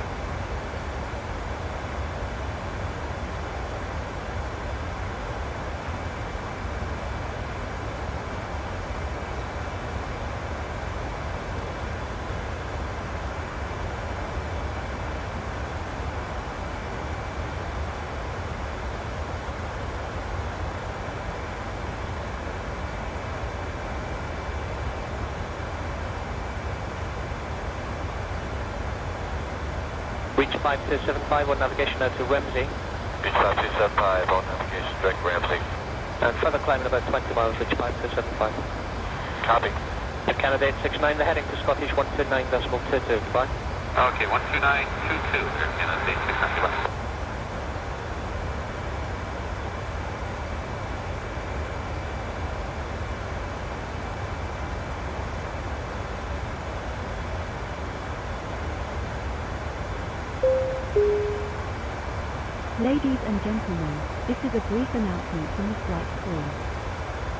Reach 5275 on navigation out to Ramsey. Reach 5275 on navigation direct Ramsey. And further climbing about 20 miles, reach 5275. Copy. Candidate 69, the heading to Scottish 129.22, goodbye. Okay, 129.22, Air Candidate 69, goodbye. Ladies and gentlemen, this is a brief announcement from the flight crew.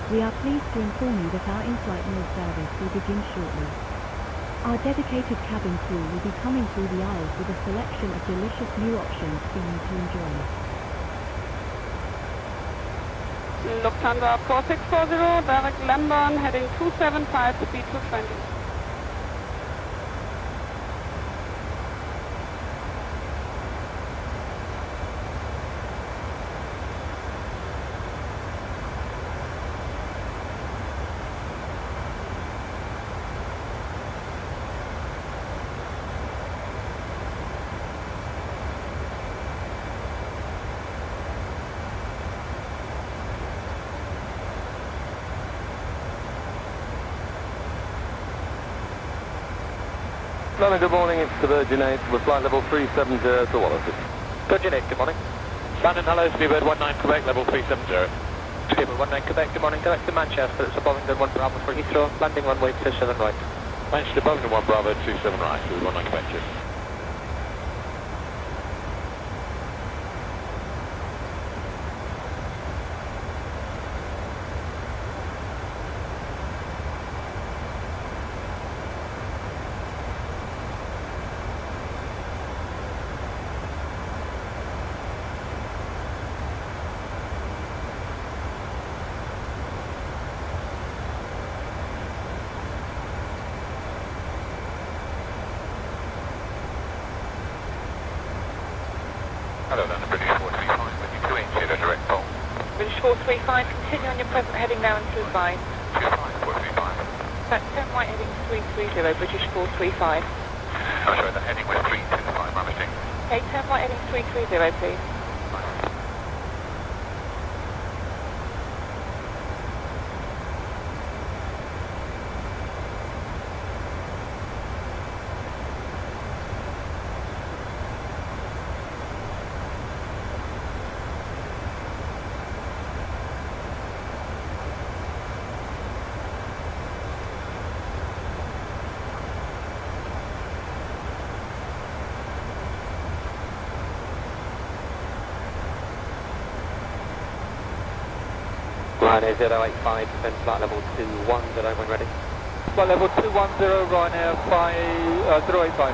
We are pleased to inform you that our in-flight meal service will begin shortly. Our dedicated cabin crew will be coming through the aisles with a selection of delicious new options for you to enjoy. Lufthansa 4640, direct London, heading 275, speed 220. London, good morning, it's the Virgin 8 with flight level 370 to Wallace. Virgin 8, good morning. London, hello, Speedbird 19 Quebec, level 370. Speedbird 19 Quebec, good morning, direct to Manchester, it's a Bovington 1 Bravo for Heathrow, landing runway 27 right. Manchester, Bovington 1 Bravo, 27 right, with 19 Quebec, cheers. Hello, London, British 435, with you 280 direct call. British 435, continue on your present heading now into Dubai. 435. That's 10 white heading 330, British 435. I'm sorry, the heading was 325, my mistake. Okay, 10 white heading 330, please. Ryanair 085, descend flight level 210 when ready. Flight level 210, Ryanair 085.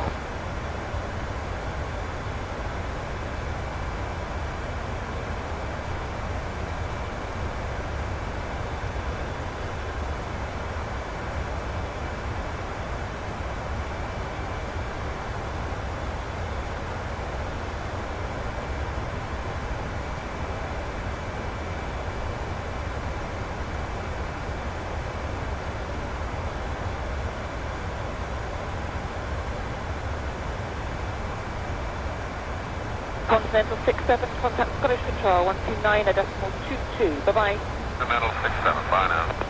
Continental 67, contact Scottish Control 129.22, bye-bye. Continental 67, bye now.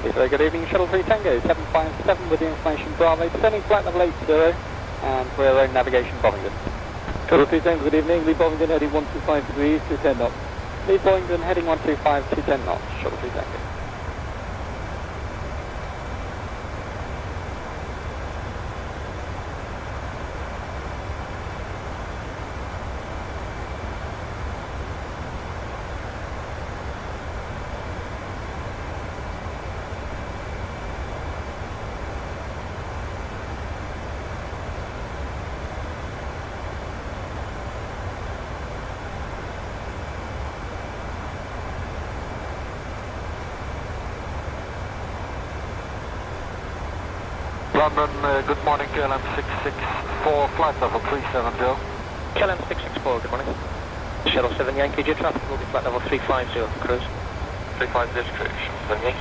Yes, very good evening, Shuttle 3 Tango 757 with the information Bravo, descending flight level 80 and we're in navigation Bovington. Shuttle 3 Tango, good evening, lead Bovington heading 125 degrees to 10 knots. Lead Bovington heading 125 to 10 knots, Shuttle 3 Tango. London, good morning, KLM965, flight level 370. KLM965, good morning. Shuttle 7 Yankee, your traffic will be flight level 350 for cruise. 350 cruise, 7 Yankee.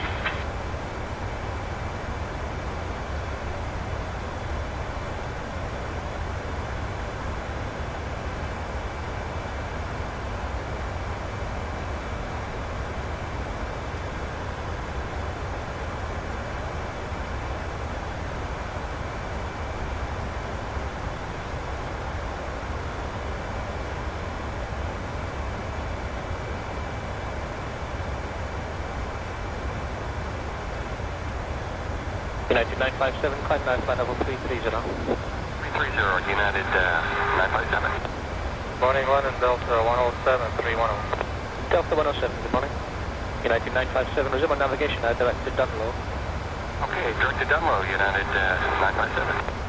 United 957, climb now flight level 330. 330, United 957. Morning, London, Delta 107, 310. Delta 107, good morning. United 957, resume on navigation now, direct to Dunlow. Okay, direct to Dunlow, United 957.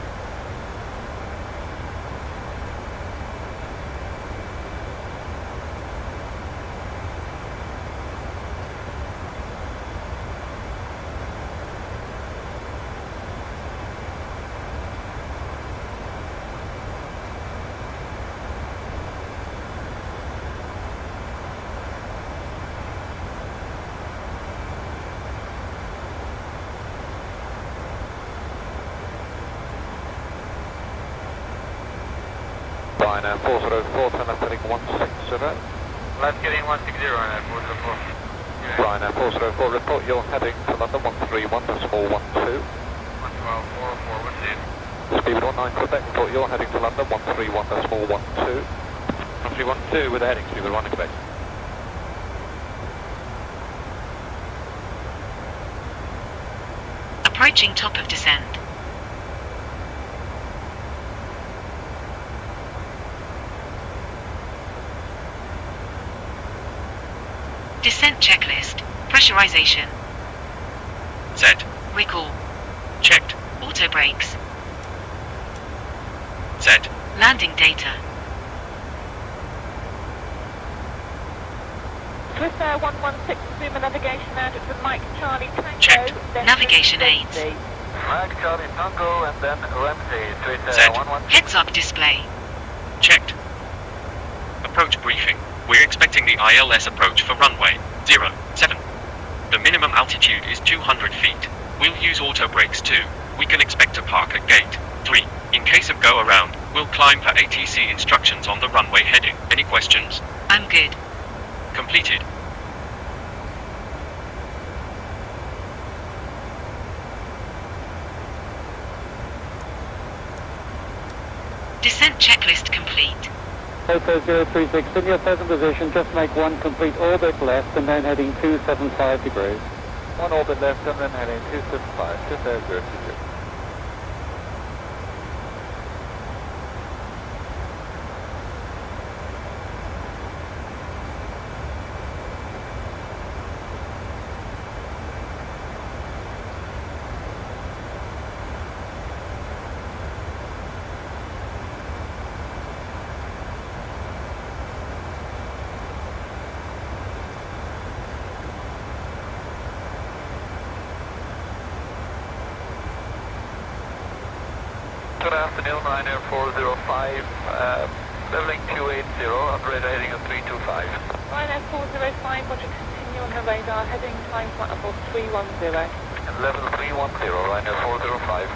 Ryanair 404, turn left heading 160. Left getting 160, Ryanair 404. Ryanair 404, report you're heading to London 131, decimal 12. 112, 404, what's in? Speed 19 Quebec, report you're heading to London 131, decimal 12. 1312 with the heading speed 1 Quebec. Approaching top of descent. Descent checklist. Pressurization. Set. Recall. Checked. Auto brakes. Set. Landing data. Swiss Air 116, resume navigation now to Mike Charlie Tango. Checked. Then Navigation aids. Mike Charlie Tango and then Ramsey, Swiss Air Set. 116. Heads up display. Checked. Approach briefing. We're expecting the ILS approach for runway 07. The minimum altitude is 200 feet. We'll use auto brakes too. We can expect to park at gate 3. In case of go around, we'll climb for ATC instructions on the runway heading. Any questions? I'm good. Completed. Descent checklist complete. Hotel 036, in your present position, just make one complete orbit left and then heading 275 degrees. One orbit left and then heading 275, just there 022. Good afternoon, Ryanair 405, leveling 280, operator heading at 325. Ryanair 405, watch it continue on the radar, heading climb flight level 310. And level 310, Ryanair 405.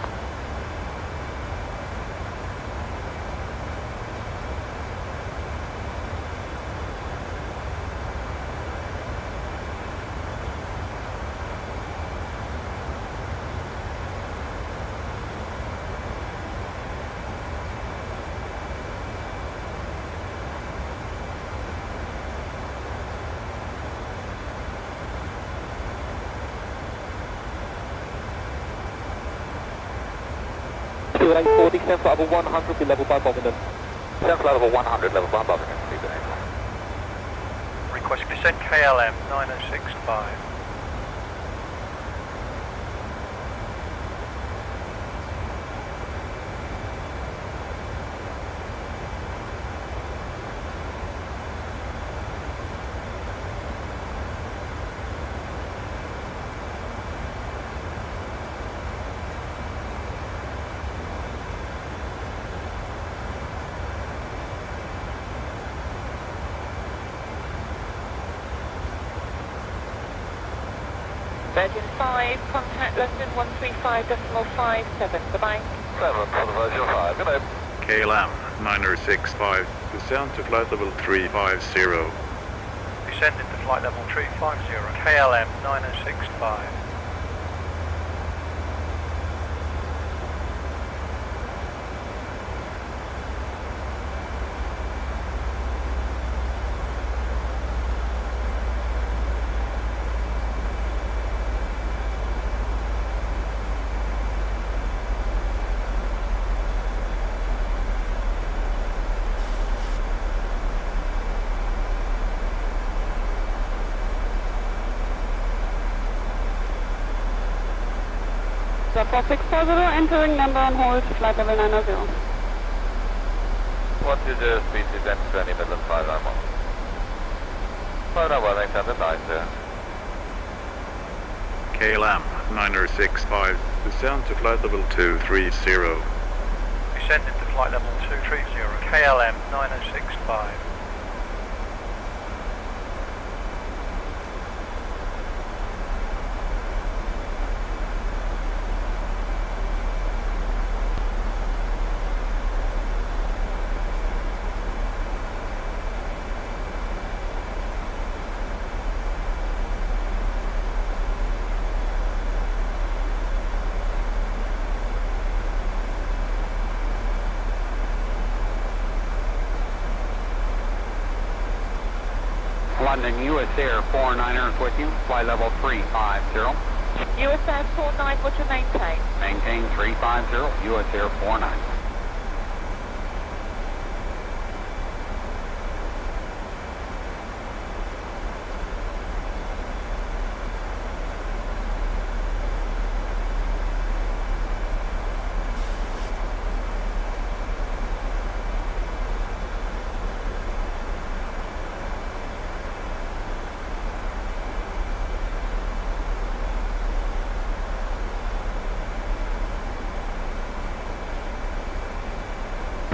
2840, descent flight level 100, be level by Bovington. Descent flight level 100, level by Bovington, please. Request descent KLM965. Virgin 5, contact London 135.57, bye-bye. 7 for the Virgin 5, good night. KLM 965, descend to flight level 350. Descending to flight level 350, KLM 965. So 4640, entering number on hold, flight level 900. What is the speed descent to any Midland 591? 591, extended 90. KLM 965, descend to flight level 230. Descending to flight level 230, KLM 965. London, US Air 49er is with you, flight level 350. US Air 49, what you maintain? Maintain 350, US Air 49.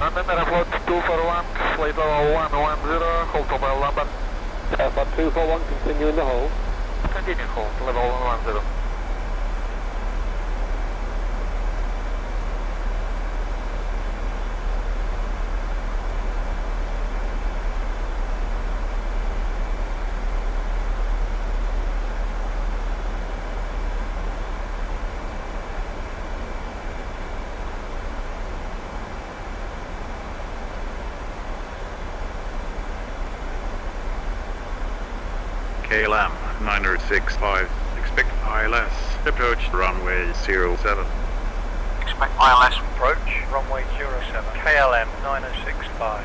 London, Airport 241, flight level 110, hold to Mile London. Airport 241, continue in the hold. Continue hold, level 110. KLM 965, expect ILS, approach runway 07. Expect ILS approach, runway 07, KLM 965.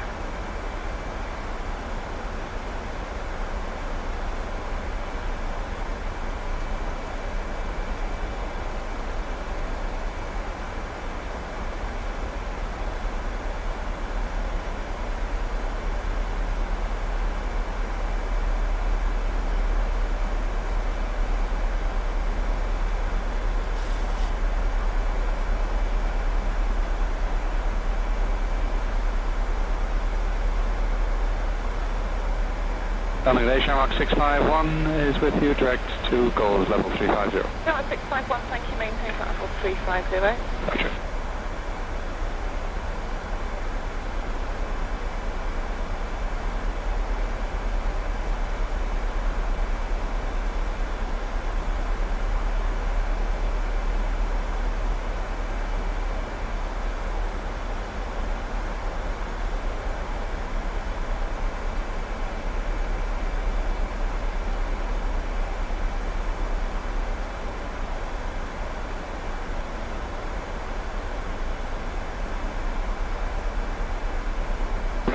Domination Rock 651 is with you, direct to goals level 350. Tower 651, thank you, maintain flight level 350. Roger.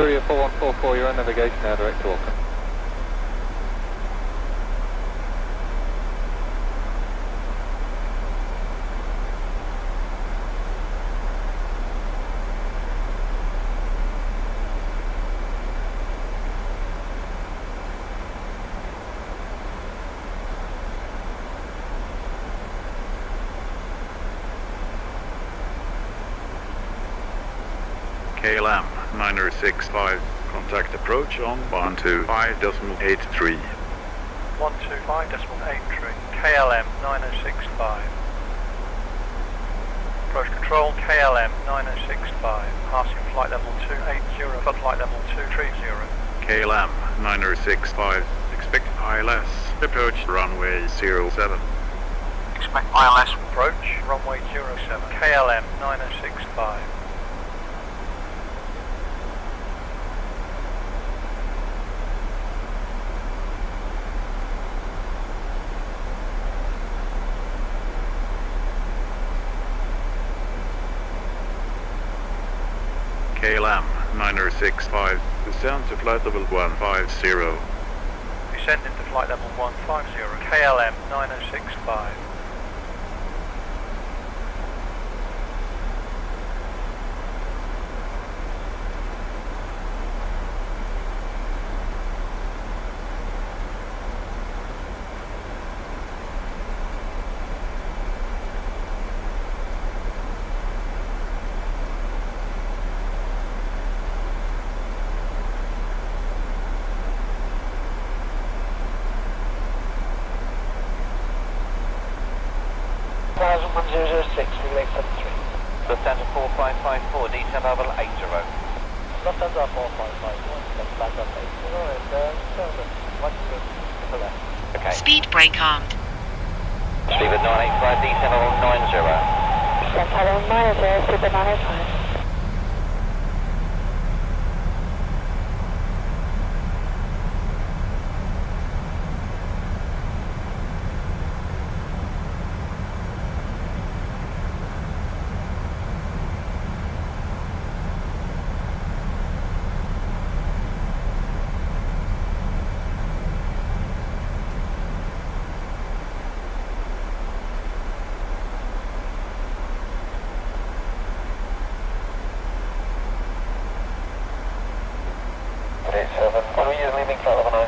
Courier 4144, you're on navigation now, direct to Auckland. KLM 965, contact approach on 125.83. 125.83, KLM 9065. Approach control, KLM 9065, passing flight level 280, for flight level 230. KLM 965, expect ILS, approach runway 07. Expect ILS approach, runway 07, KLM 9065. KLM 965, descend to flight level 150. Descend into flight level 150, KLM 9065. Lufthansa 4554, detail level 80. Lufthansa 4551, flag up 80 and Okay. Speed brake armed. Speed at 985, detail level 90. Central 90, speed at 985. What are we leaving flight level 90?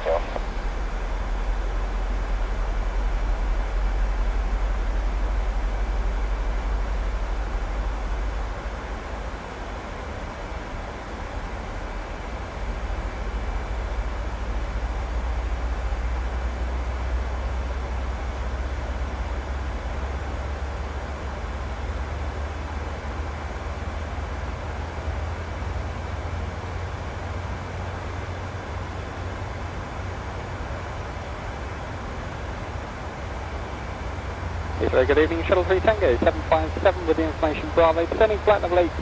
Very good evening, Shuttle 3 Tango 757 with the information Bravo, descending flight level 80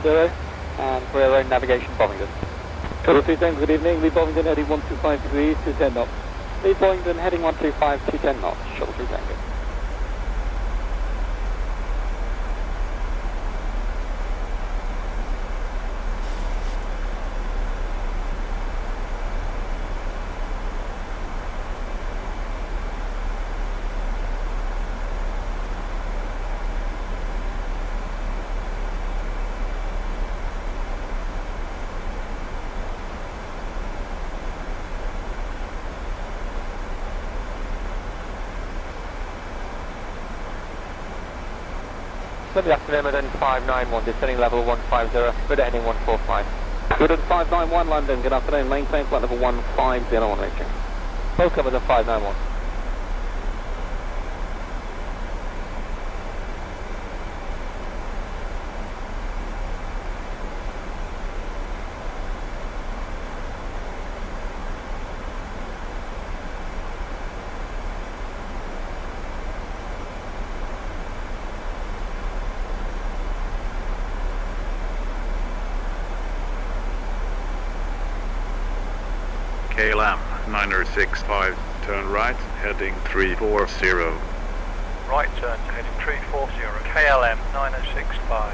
and for our own navigation Bovington. Shuttle 3 Tango, good evening, lead Bovington heading 125 degrees to 10 knots. Lead Bovington heading 125 to 10 knots, Shuttle 3 Tango. Good afternoon, London 591, descending level 150, good heading 145. Good at 591 London, good afternoon, maintain flight level 150 reaching. Both covered at 591. KLM 965, turn right, heading 340. Right turn to heading 340, KLM 9065.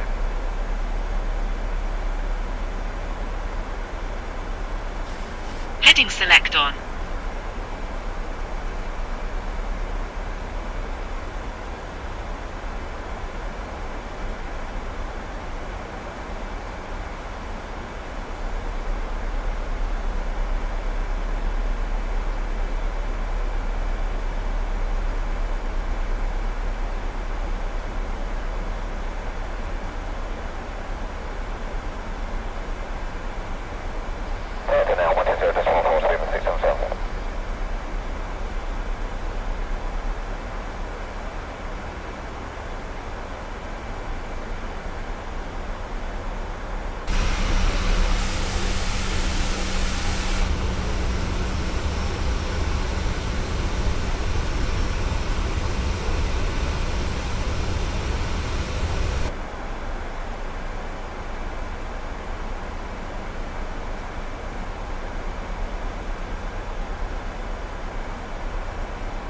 Heading select on.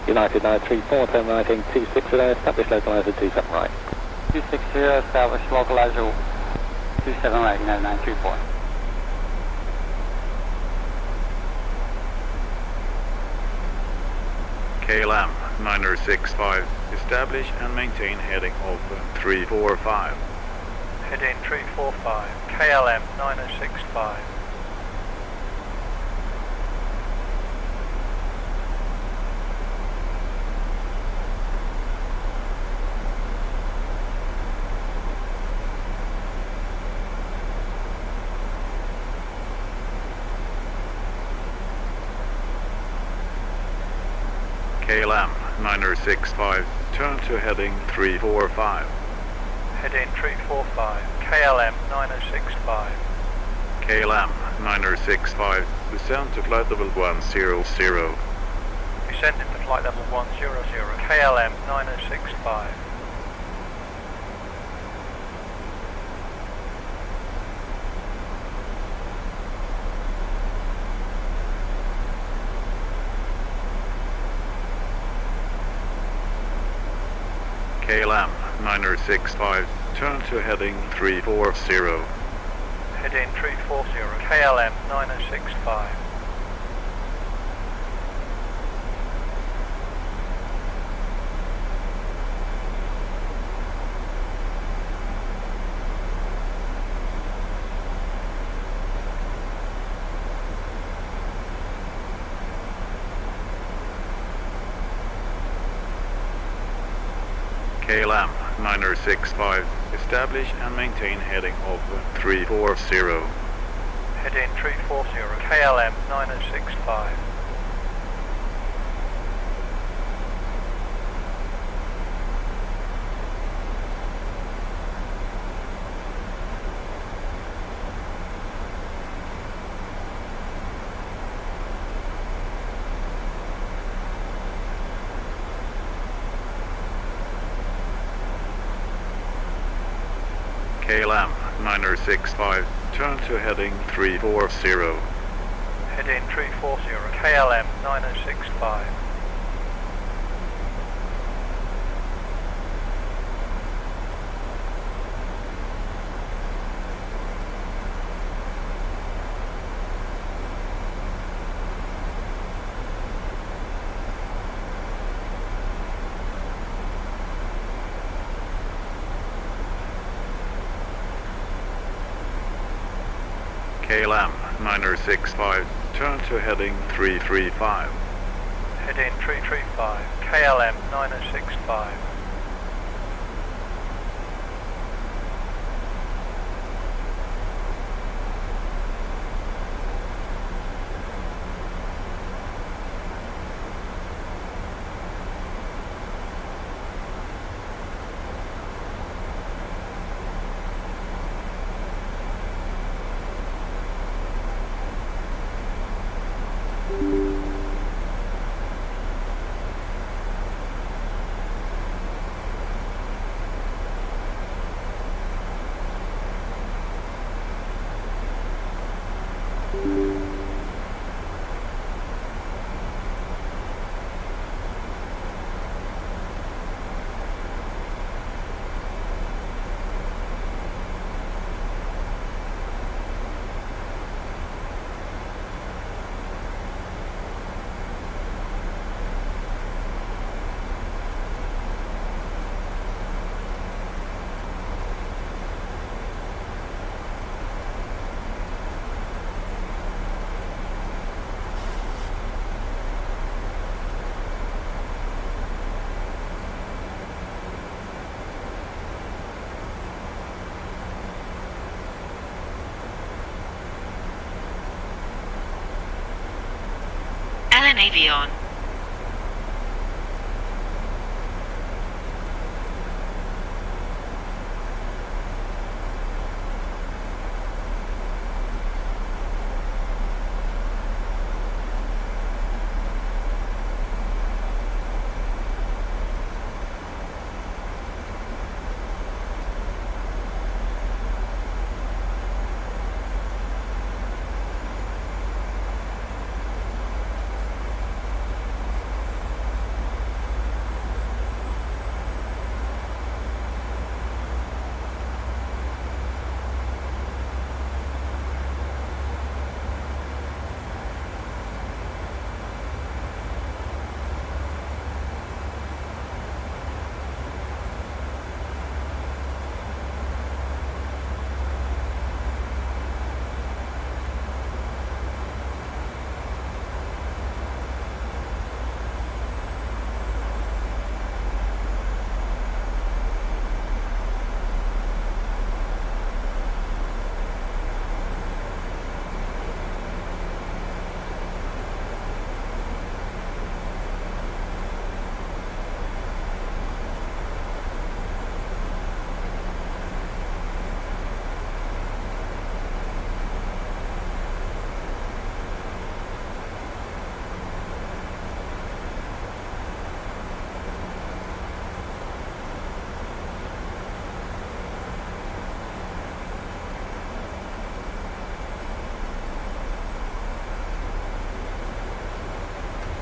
United 934, terminating 260, establish localizer 27 right. 260, establish localizer 27 right, United 934. KLM 965, establish and maintain heading of 345. Heading 345, KLM 9065. KLM 965, turn to heading 345. Heading 345, KLM 9065. KLM 965, descend to flight level 100. Descending to flight level 100, KLM 9065. KLM 965, turn to heading 340. Heading 340, KLM 9065. KLM 965, establish and maintain heading of 340. Heading 340, KLM 9065. KLM 965, turn to heading 340. Heading 340, KLM 9065. KLM 965, turn to heading 335. Heading 335, KLM 9065. Avion.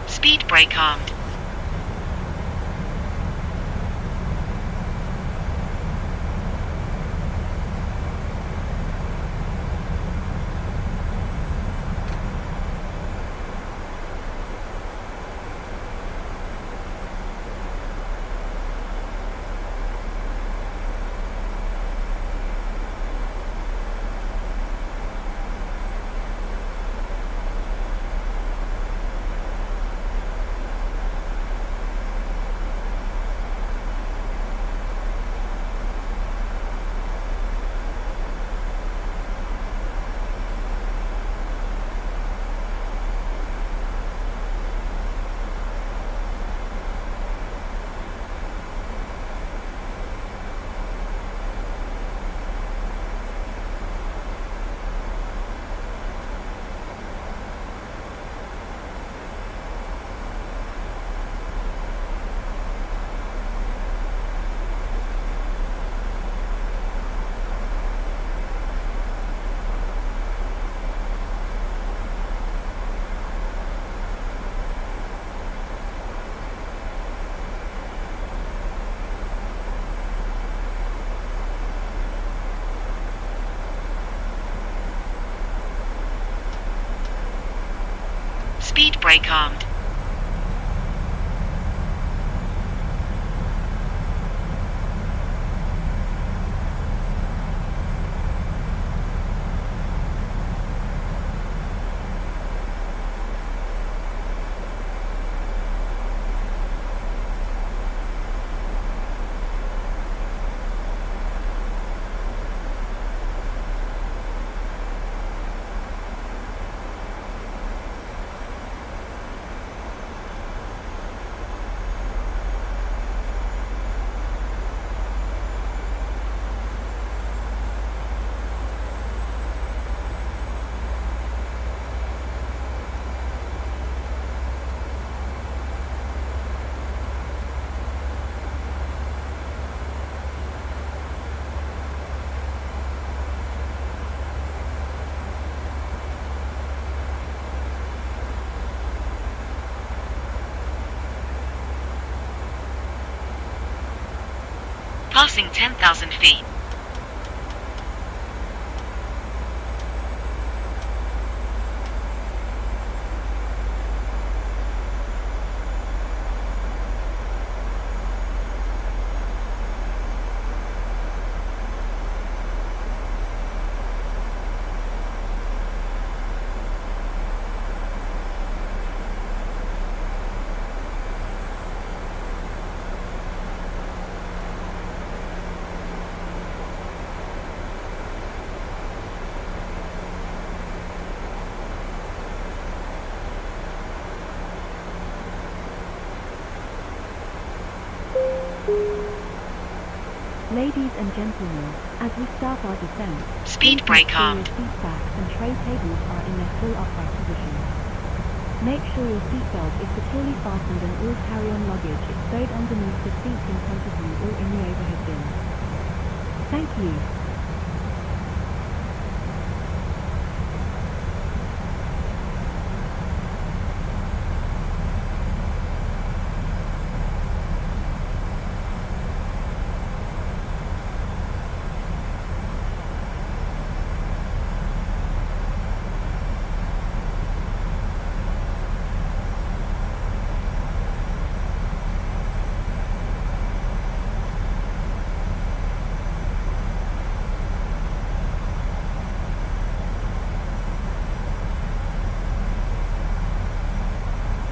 Speed brake armed. Speed brake armed. Passing 10,000 feet. Ladies and gentlemen, as we start our descent, Speed please brake make sure armed. your seat backs and tray tables are in their full upright position. Make sure your seatbelt is securely fastened and all carry-on luggage is stowed underneath the seat in front of you or in the overhead bin. Thank you.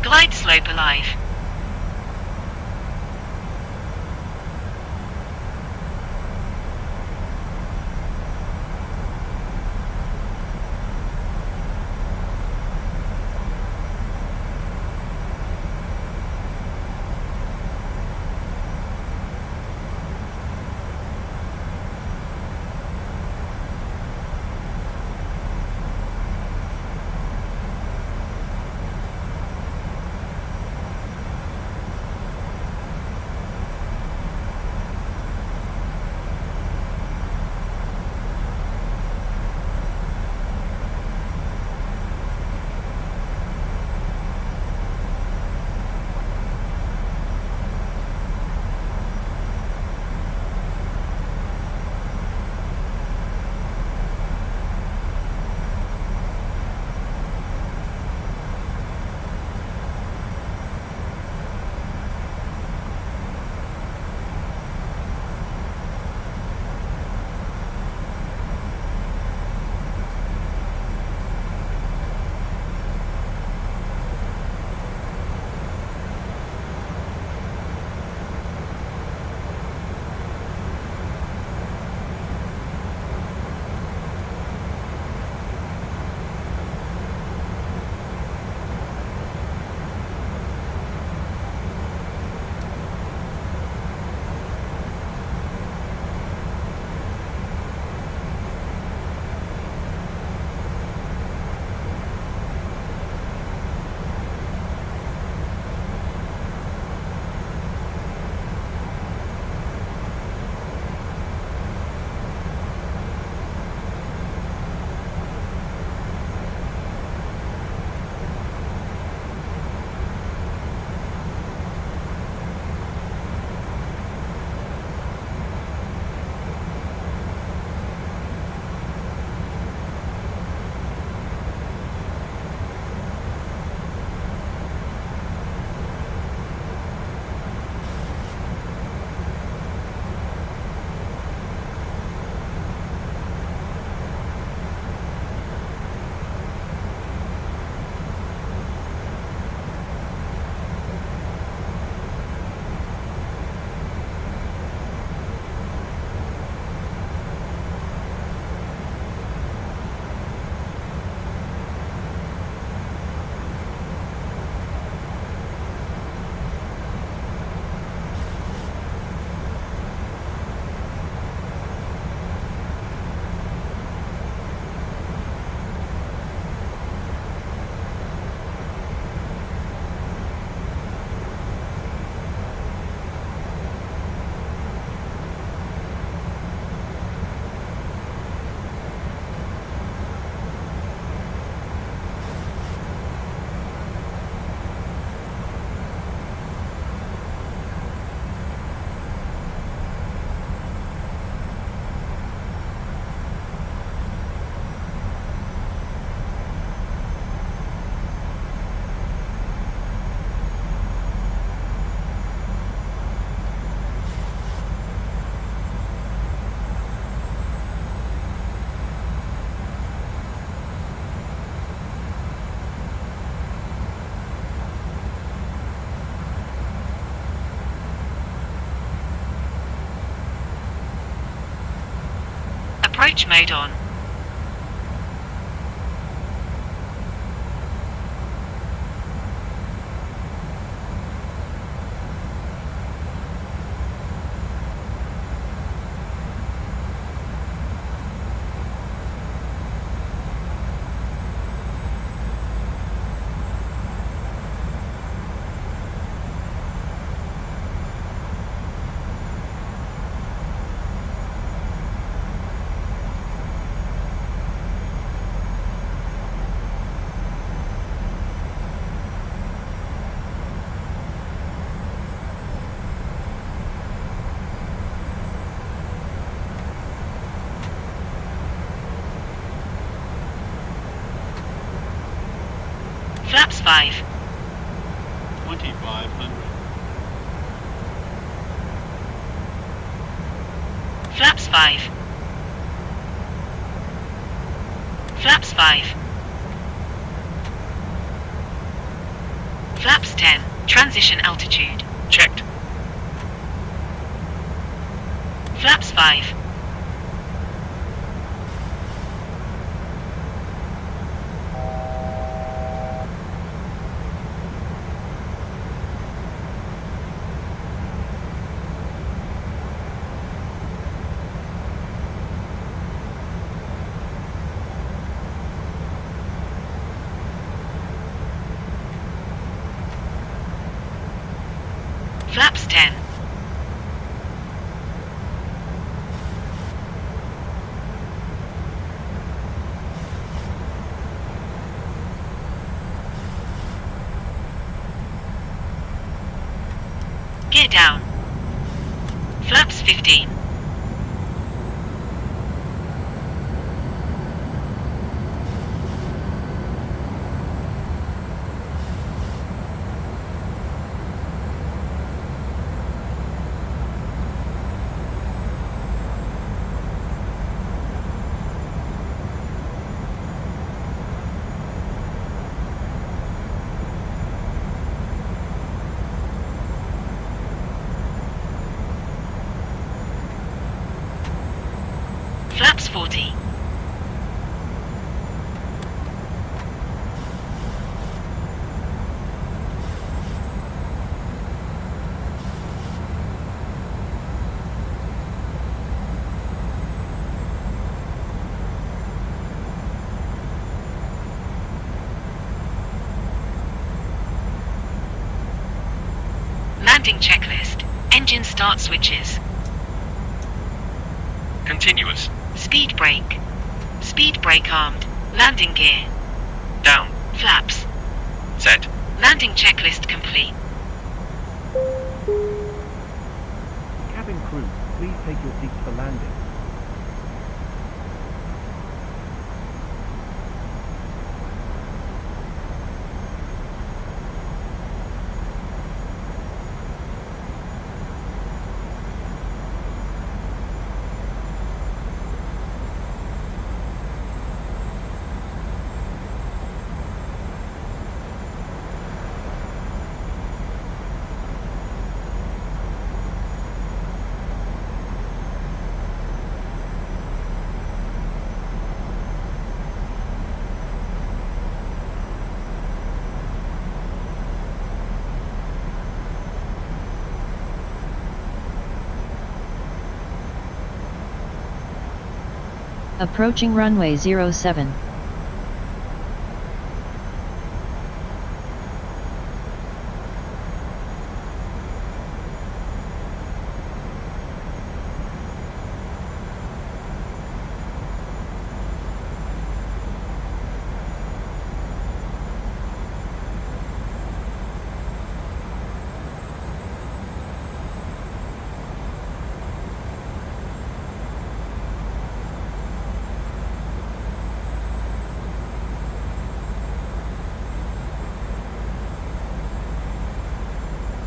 Glide slope alive. Approach mode on. Flaps 5. 2500. Flaps 5. Flaps 5. Flaps 10. Transition altitude. Checked. Flaps 5. Flaps 10. Gear down. Flaps 15. Flaps 40. Landing checklist. Engine start switches. Continuous. Speed brake. Speed brake armed. Landing gear. Down. Flaps. Set. Landing checklist complete. Cabin crew, please take your seats for landing. Approaching runway 07.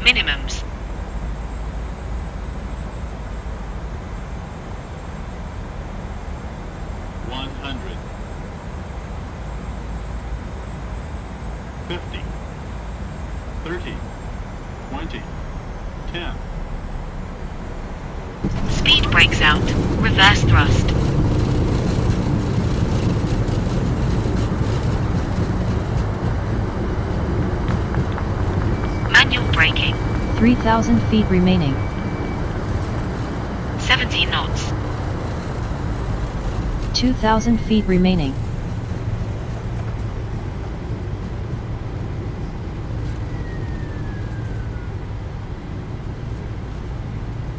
Minimums. $100. 50. 30. 20. 10. Speed brakes out. Reverse thrust. Manual braking. 3,000 feet remaining. 70 knots. 2,000 feet remaining.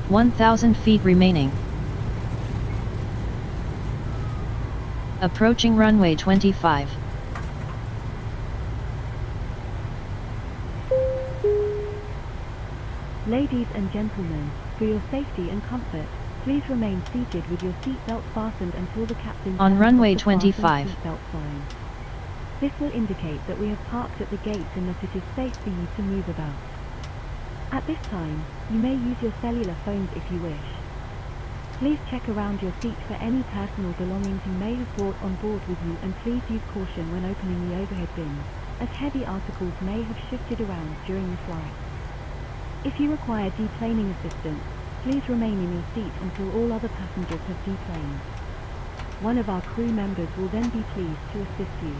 $1,000 feet remaining. Approaching runway 25. Ladies and gentlemen, for your safety and comfort, please remain seated with your seatbelt fastened until the captain on turns runway off the fasten 25. seatbelt sign. This will indicate that we have parked at the gate and that it is safe for you to move about. At this time, you may use your cellular phones if you wish. Please check around your seat for any personal belongings you may have brought on board with you, and please use caution when opening the overhead bins, as heavy articles may have shifted around during the flight. If you require deplaning assistance, please remain in your seat until all other passengers have deplaned. One of our crew members will then be pleased to assist you.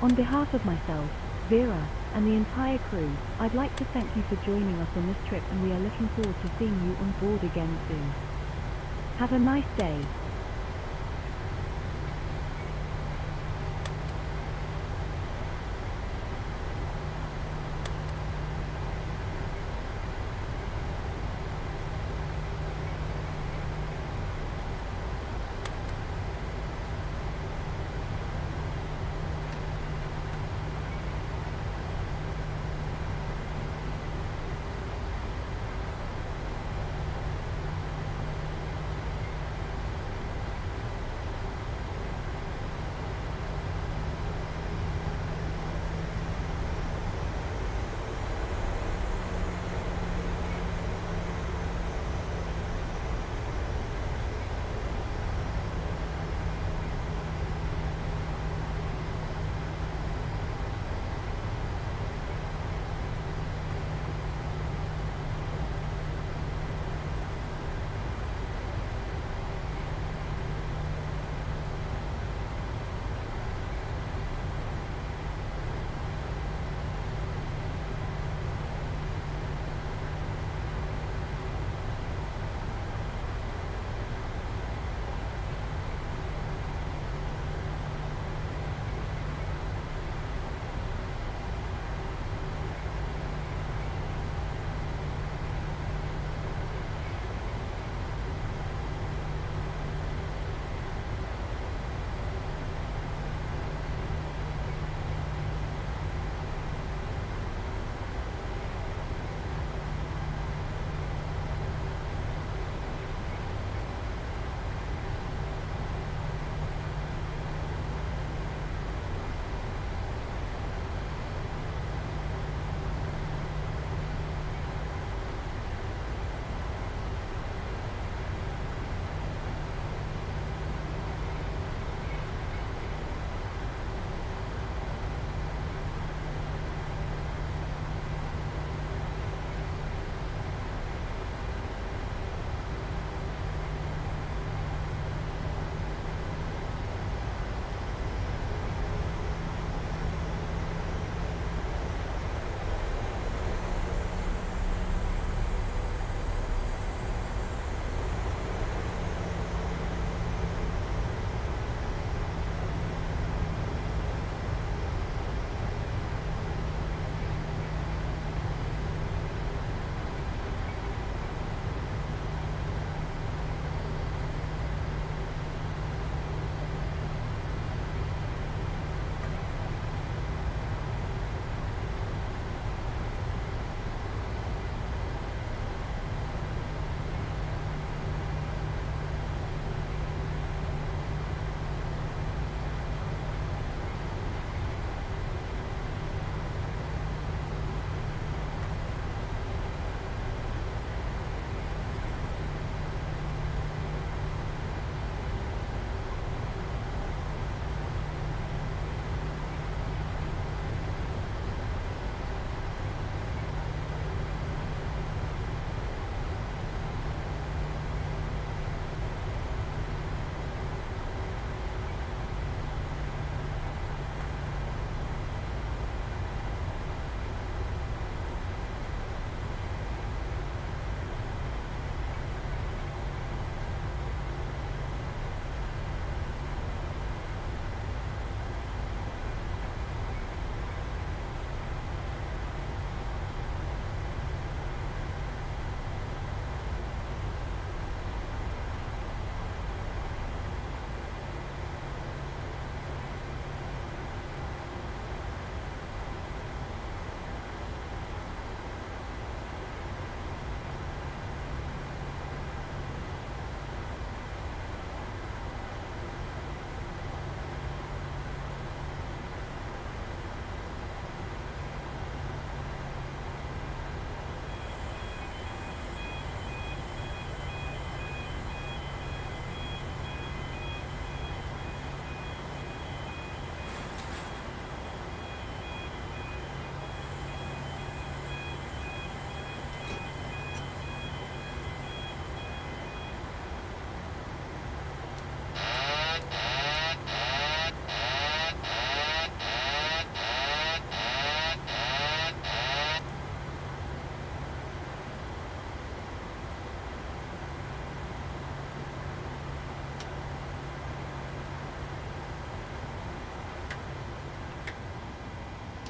On behalf of myself, Vera, and the entire crew, I'd like to thank you for joining us on this trip, and we are looking forward to seeing you on board again soon. Have a nice day.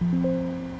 you.